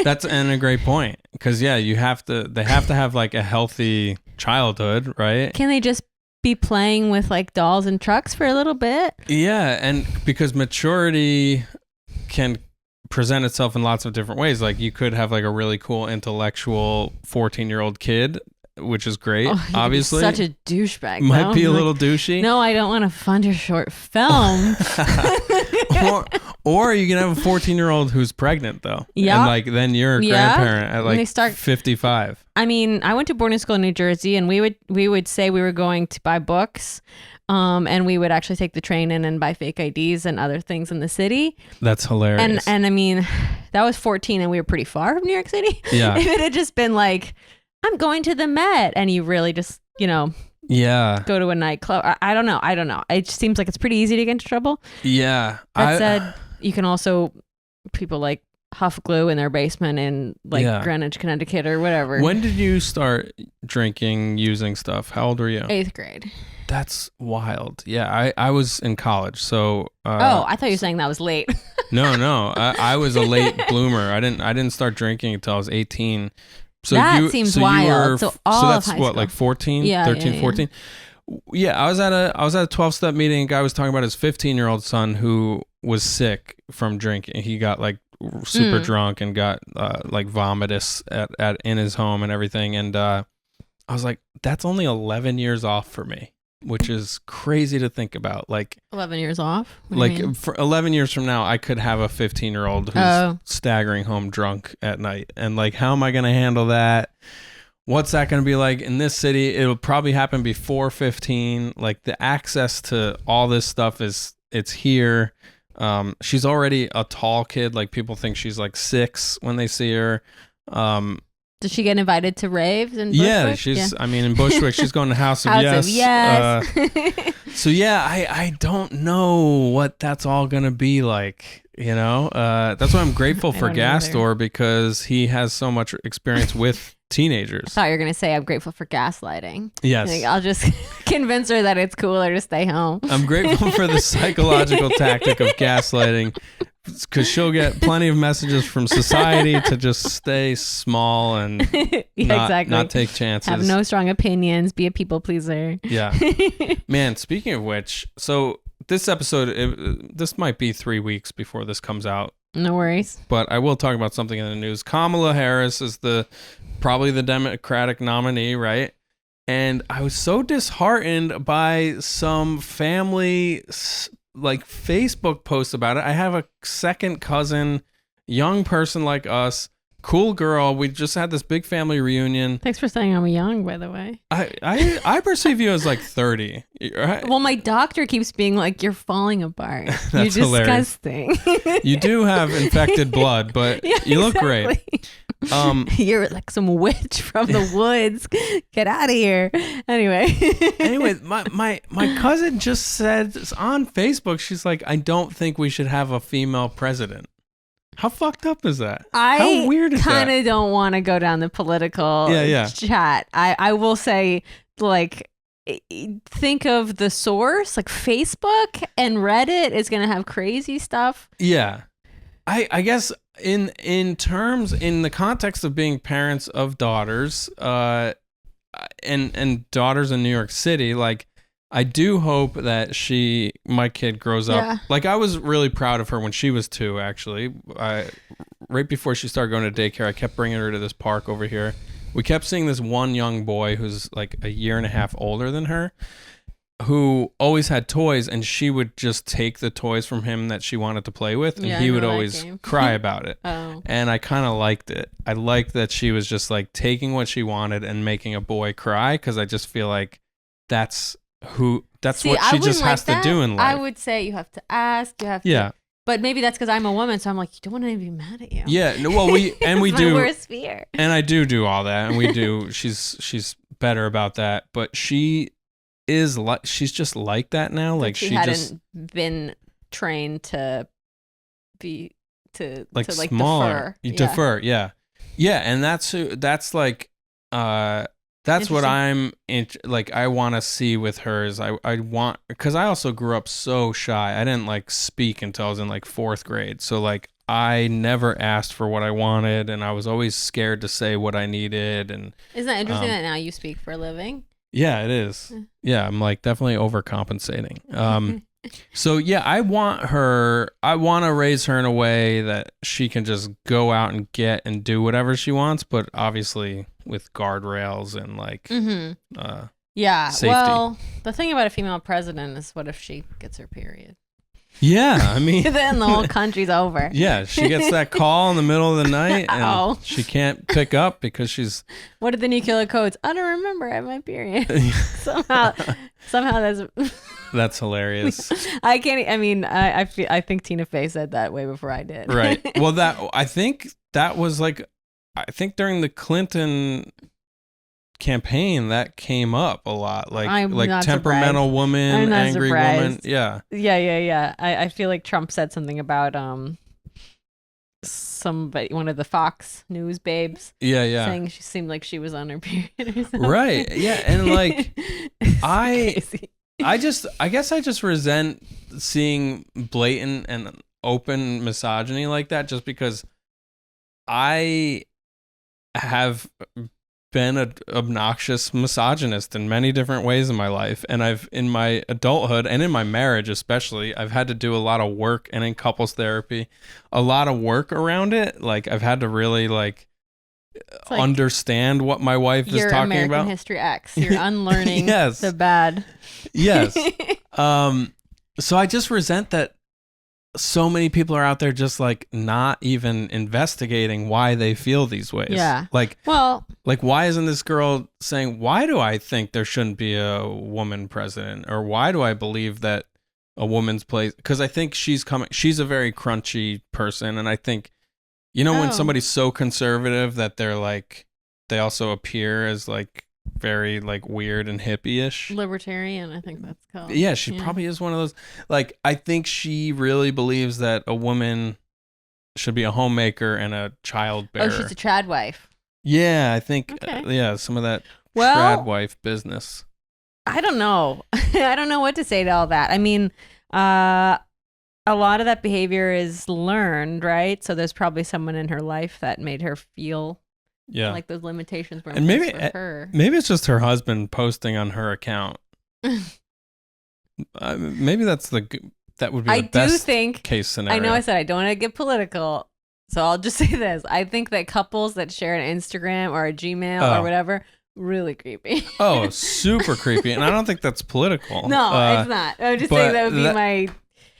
That's a great point. Because they have to have like a healthy childhood, right? Can they just be playing with like dolls and trucks for a little bit? Yeah, and because maturity can present itself in lots of different ways. Like you could have like a really cool intellectual 14-year-old kid, which is great. Obviously, such a douchebag. Might be a little douchey. No, I don't want to fund your short film. or you can have a 14-year-old who's pregnant though. Yeah, and like then you're a grandparent at like 55. I mean, I went to boarding school in New Jersey, and we would say we were going to buy books. And we would actually take the train in and buy fake IDs and other things in the city. That's hilarious. And I mean, that was 14 and we were pretty far from New York City. Yeah. If it had just been like, I'm going to the Met, and you really just, you know, go to a nightclub. I don't know. It just seems like it's pretty easy to get into trouble. Yeah. That said, you can also, people like huff glue in their basement in like Greenwich, Connecticut or whatever. When did you start drinking, using stuff? How old were you? 8th grade. That's wild. Yeah, I was in college, so. I thought you were saying that was late. No, I was a late bloomer. I didn't start drinking until I was 18. So that seems wild. So that's what, like 14, 13, 14. Yeah, I was at a 12-step meeting. A guy was talking about his 15-year-old son who was sick from drinking. He got like super drunk and got like vomitous at in his home and everything. And I was like, that's only 11 years off for me, which is crazy to think about. Like 11 years off? What do you mean? like for 11 years from now, I could have a 15-year-old who's staggering home drunk at night. And like, how am I going to handle that? What's that going to be like in this city? It'll probably happen before 15. Like the access to all this stuff it's here. She's already a tall kid. Like people think she's like 6 when they see her. Does she get invited to raves in Bushwick? I mean, in Bushwick, she's going to House of Yes. So yeah, I don't know what that's all going to be like. You know, that's why I'm grateful for Gas Store because he has so much experience with teenagers. I thought you were going to say I'm grateful for gaslighting. Yes. Like, I'll just convince her that it's cooler to stay home. I'm grateful for the psychological tactic of gaslighting because she'll get plenty of messages from society to just stay small and not take chances. Have no strong opinions. Be a people pleaser. Yeah. Man, speaking of which, so this episode, this might be 3 weeks before this comes out. No worries. But I will talk about something in the news. Kamala Harris is probably the Democratic nominee, right? And I was so disheartened by some family like Facebook posts about it. I have a second cousin, young person like us, cool girl. We just had this big family reunion. Thanks for saying I'm young, by the way. I perceive you as like 30. Right? Well, my doctor keeps being like, you're falling apart. You're disgusting. You do have infected blood, but you look great. You're like some witch from the woods. Get out of here. Anyway, my cousin just said on Facebook, she's like, I don't think we should have a female president. How fucked up is that? How weird is that? I kind of don't want to go down the political chat. I will say, like, think of the source, like Facebook and Reddit is going to have crazy stuff. Yeah. I guess in the context of being parents of daughters, and daughters in New York City, like, I do hope that my kid grows up. Yeah. Like, I was really proud of her when she was 2, actually. Right before she started going to daycare, I kept bringing her to this park over here. We kept seeing this one young boy who's like a year and a half older than her, who always had toys, and she would just take the toys from him that she wanted to play with, and he would always cry about it. And I kind of liked it. I liked that she was just like taking what she wanted and making a boy cry, because I just feel like that's what she just has to do in life. I would say you have to ask, you have to, but maybe that's because I'm a woman, so I'm like, you don't want to be mad at you. Yeah, no, well, we do. My worst fear. And I do all that, and we do. She's better about that, but she's just like that now. Like she hadn't been trained to be to like to like smaller. defer. You defer, yeah, and that's like that's what I'm like. I want to see with her is I want, because I also grew up so shy. I didn't like speak until I was in like 4th grade. So like I never asked for what I wanted, and I was always scared to say what I needed. And isn't that interesting that now you speak for a living? Yeah, it is. Yeah, I'm like definitely overcompensating. So yeah, I want to raise her in a way that she can just go out and get and do whatever she wants, but obviously with guardrails and like safety. Well, the thing about a female president is, what if she gets her period? Yeah, I mean, then the whole country's over. Yeah, she gets that call in the middle of the night and she can't pick up because she's. What are the nuclear codes? I don't remember. I have my period. somehow that's hilarious. I can't. I mean, I think Tina Fey said that way before I did. Right. Well, I think that was like, I think during the Clinton campaign that came up a lot, like temperamental woman, angry woman. Yeah. I feel like Trump said something about one of the Fox News babes. Yeah. Saying she seemed like she was on her period or something. Right. Yeah, and like I guess I just resent seeing blatant and open misogyny like that, just because I have been an obnoxious misogynist in many different ways in my life. And I've, in my adulthood and in my marriage especially, I've had to do a lot of work, and in couples therapy, a lot of work around it. Like I've had to really like understand what my wife is talking American about. History X. You're unlearning Yes. the bad. Yes. So I just resent that so many people are out there just like not even investigating why they feel these ways. Yeah. Like, Well, like why isn't this girl saying, why do I think there shouldn't be a woman president? Or why do I believe that a woman's place? Because I think she's a very crunchy person. And I think, when somebody's so conservative that they're like, they also appear as like very like weird and hippie-ish. libertarian, I think that's called. Yeah, she probably is one of those. Like, I think she really believes that a woman should be a homemaker and a child bearer. Oh, she's a trad wife. Yeah, I think, Okay. some of that Well, trad wife business. I don't know. I don't know what to say to all that. I mean, a lot of that behavior is learned, right? So there's probably someone in her life that made her feel like those limitations were in place for her. Maybe it's just her husband posting on her account. Maybe that would be the best case scenario. I know I said I don't want to get political, so I'll just say this. I think that couples that share an Instagram or a Gmail or whatever, really creepy. Oh, super creepy. And I don't think that's political. No, it's not. I'm just saying that would be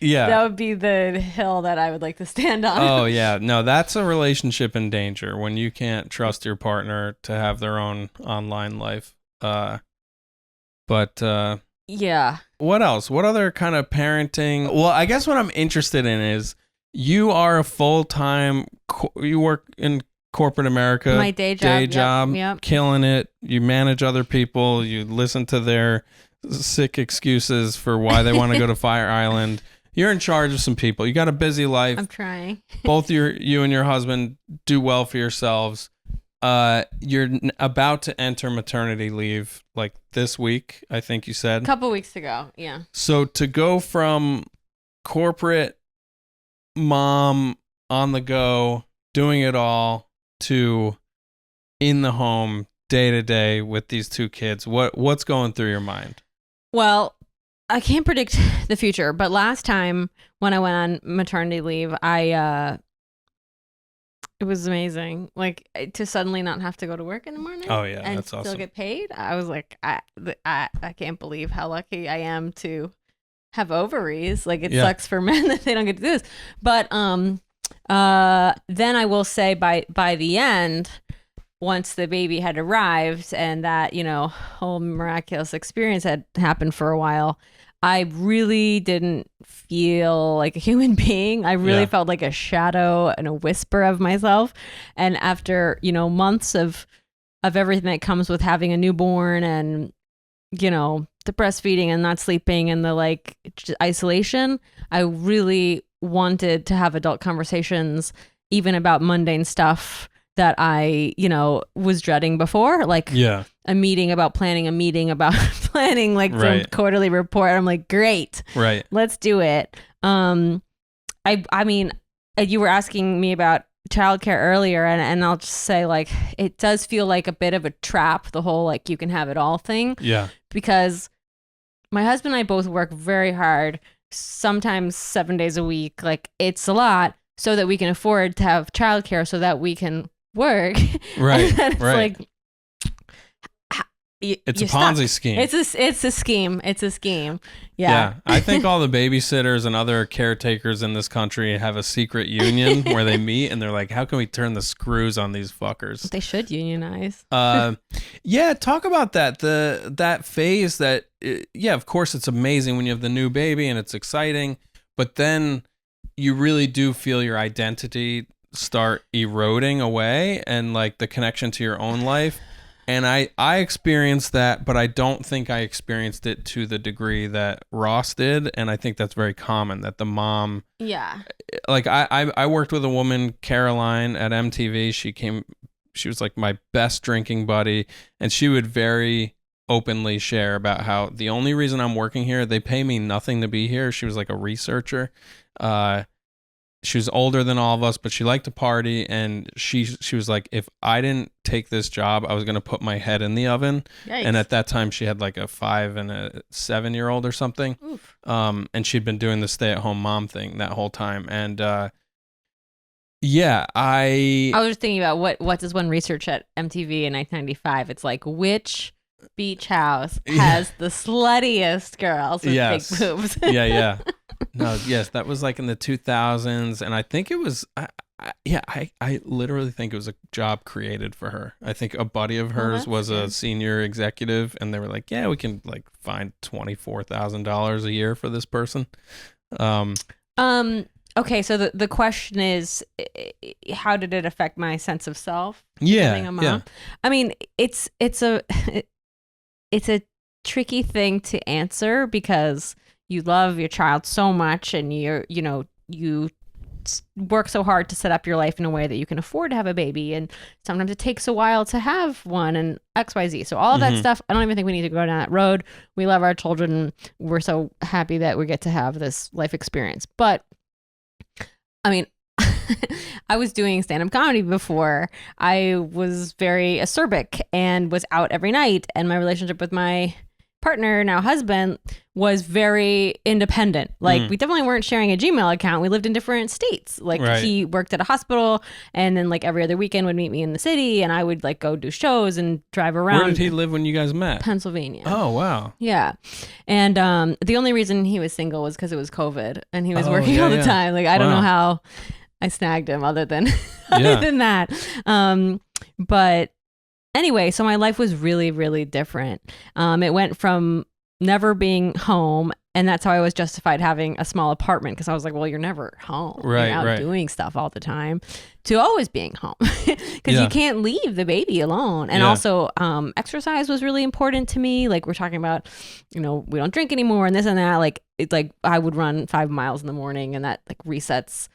that would be the hill that I would like to stand on. Oh, yeah. No, that's a relationship in danger when you can't trust your partner to have their own online life. But yeah. What else? What other kind of parenting? Well, I guess what I'm interested in is you are a full-time, you work in corporate America. My day job. Yep. Killing it. You manage other people. You listen to their sick excuses for why they want to go to Fire Island. You're in charge of some people. You got a busy life. I'm trying. Both you and your husband do well for yourselves. You're about to enter maternity leave like this week, I think you said. A couple weeks ago, yeah. So to go from corporate mom on the go, doing it all, to in the home day to day with these two kids, what's going through your mind? Well, I can't predict the future, but last time when I went on maternity leave, it was amazing. Like to suddenly not have to go to work in the morning. Oh yeah, and that's still awesome. get paid. I was like, I can't believe how lucky I am to have ovaries. Like it sucks for men that they don't get to do this. But then I will say by the end, once the baby had arrived and that, whole miraculous experience had happened for a while, I really didn't feel like a human being. I really felt like a shadow and a whisper of myself. And after, months of everything that comes with having a newborn and, the breastfeeding and not sleeping and the isolation, I really wanted to have adult conversations, even about mundane stuff that I, was dreading before, like a meeting about planning planning some quarterly report. I'm like, great, right, let's do it. I mean, you were asking me about childcare earlier, and I'll just say it does feel like a bit of a trap, the whole you can have it all thing. Yeah, because my husband and I both work very hard, sometimes 7 days a week. It's a lot, so that we can afford to have childcare, so that we can work. Right. And it's right. It's a Ponzi scheme. It's a scheme. It's a scheme. Yeah. I think all the babysitters and other caretakers in this country have a secret union where they meet and they're like, how can we turn the screws on these fuckers? They should unionize. Talk about that. That phase that, of course it's amazing when you have the new baby and it's exciting, but then you really do feel your identity start eroding away and the connection to your own life. And I experienced that, but I don't think I experienced it to the degree that Ross did. And I think that's very common, that the mom... Yeah. I worked with a woman, Caroline, at MTV. She was my best drinking buddy. And she would very openly share about how the only reason I'm working here, they pay me nothing to be here. She was a researcher. she was older than all of us, but she liked to party, and she was like, if I didn't take this job, I was gonna put my head in the oven. Yikes. And at that time, she had like a 5 and a 7-year-old or something. Oof. And she'd been doing the stay-at-home mom thing that whole time, and yeah, I was just thinking about what does one research at MTV in 1995? It's like, which beach house has the sluttiest girls with big boobs? yeah. No, yes, that was like in the 2000s, and I think it was, I literally think it was a job created for her. I think a buddy of hers was a senior executive, and they were like, yeah, we can like find $24,000 a year for this person. Okay, so the question is, how did it affect my sense of self? Yeah, becoming a mom? yeah. I mean, it's a tricky thing to answer because you love your child so much, and you work so hard to set up your life in a way that you can afford to have a baby, and sometimes it takes a while to have one, and XYZ. So all of that stuff, I don't even think we need to go down that road. We love our children. We're so happy that we get to have this life experience. But I mean, I was doing stand-up comedy before. I was very acerbic and was out every night, and my relationship with my partner, now husband, was very independent. Like we definitely weren't sharing a Gmail account. We lived in different states. Like he worked at a hospital, and then like every other weekend would meet me in the city, and I would like go do shows and drive around. Where did he live when you guys met? Pennsylvania. Oh, wow. Yeah. And the only reason he was single was because it was COVID, and he was working all the time. Like I don't know how I snagged him other than than that. But anyway, so my life was really, really different. It went from never being home, and that's how I was justified having a small apartment, because I was like, well, you're never home. Right, you're out doing stuff all the time, to always being home, because you can't leave the baby alone. And also exercise was really important to me. Like we're talking about, we don't drink anymore and this and that. Like it's like I would run 5 miles in the morning, and that like resets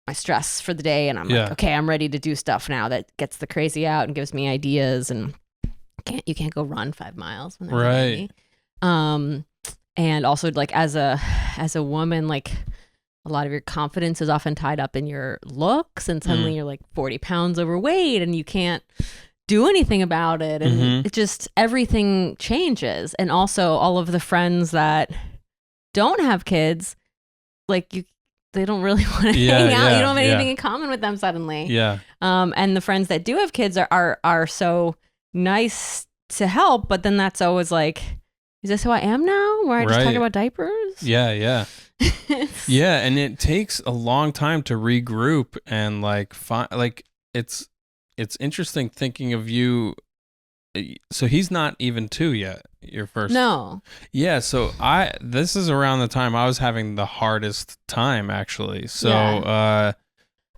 my stress for the day, and I'm like, okay, I'm ready to do stuff now that gets the crazy out and gives me ideas. And you can't go run 5 miles when there's a baby. And also like as a woman, like a lot of your confidence is often tied up in your looks, and suddenly you're like 40 pounds overweight and you can't do anything about it, and it just, everything changes. And also all of the friends that don't have kids, like they don't really want to hang out. You don't have anything in common with them suddenly. Yeah. And the friends that do have kids are so nice to help, but then that's always like, is this who I am now? Where I just talk about diapers? Yeah. Yeah, and it takes a long time to regroup and like find, like it's interesting thinking of you. So he's not even 2 yet. Your first. No. Yeah. So this is around the time I was having the hardest time, actually. So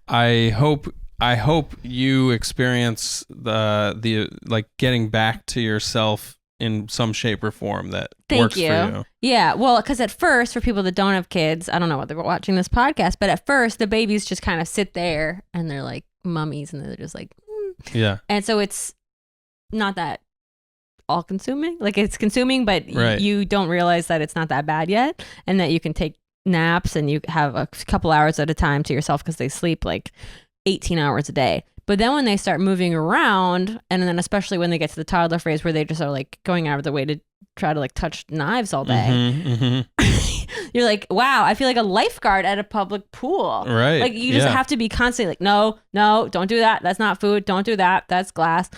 I hope you experience the like getting back to yourself in some shape or form that works for you. Yeah. Well, because at first, for people that don't have kids, I don't know whether they're watching this podcast, but at first the babies just kind of sit there and they're like mummies, and they're just like, yeah. And so it's not that all consuming. Like it's consuming, but you don't realize that it's not that bad yet, and that you can take naps and you have a couple hours at a time to yourself, because they sleep like 18 hours a day. But then when they start moving around, and then especially when they get to the toddler phase where they just are like going out of the way to try to like touch knives all day, you're like, wow, I feel like a lifeguard at a public pool. Right. Like you just have to be constantly like, no, don't do that. That's not food. Don't do that. That's glass.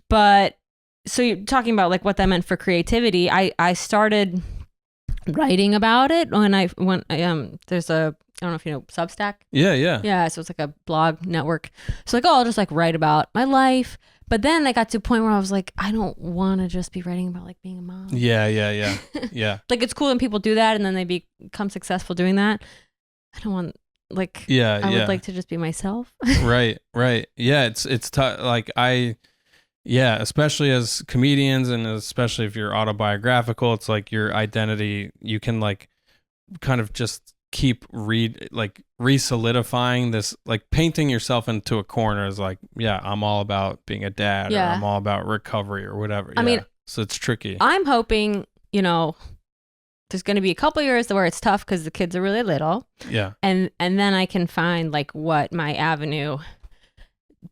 But so you're talking about like what that meant for creativity. I started writing about it when there's a, I don't know if you know Substack. Yeah. So it's like a blog network. So like, I'll just like write about my life. But then I got to a point where I was like, I don't want to just be writing about like being a mom. Yeah. Like it's cool when people do that and then they become successful doing that. I don't want like. I would like to just be myself. Right. Yeah, it's tough. Like especially as comedians, and especially if you're autobiographical, it's like your identity. You can like kind of just keep re-solidifying this, like painting yourself into a corner is like, I'm all about being a dad, or I'm all about recovery or whatever. I mean, so it's tricky. I'm hoping, there's going to be a couple years where it's tough because the kids are really little. Yeah. And then I can find like what my avenue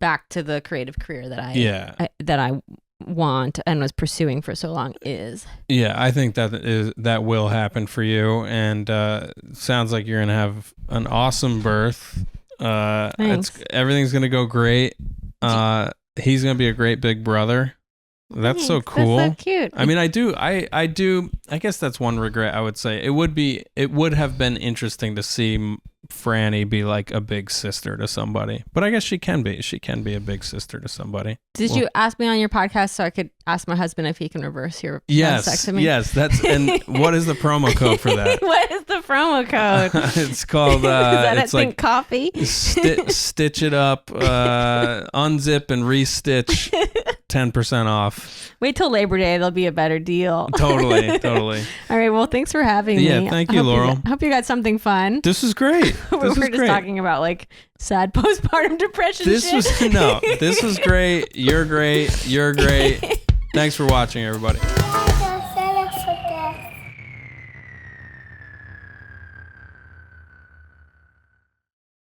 back to the creative career that I want and was pursuing for so long is. Yeah, I think that will happen for you, and sounds like you're gonna have an awesome birth. Everything's gonna go great. He's gonna be a great big brother. That's so cool. That's so cute. I mean, I do. I guess that's one regret I would say. It would have been interesting to see Franny be like a big sister to somebody, but I guess she can be a big sister to somebody. Did you ask me on your podcast so I could ask my husband if he can reverse your vasectomy? Yes, that's, and what is the promo code for that? What is the promo code? It's called is that it's like like coffee? Stitch it up, unzip and restitch, 10% off. Wait till Labor Day, there'll be a better deal. Totally. All right, well, thanks for having me. Yeah, thank you, Laurel. I hope you got something fun. This is great. We're just talking about like sad postpartum depression. This was great. You're great. Thanks for watching, everybody.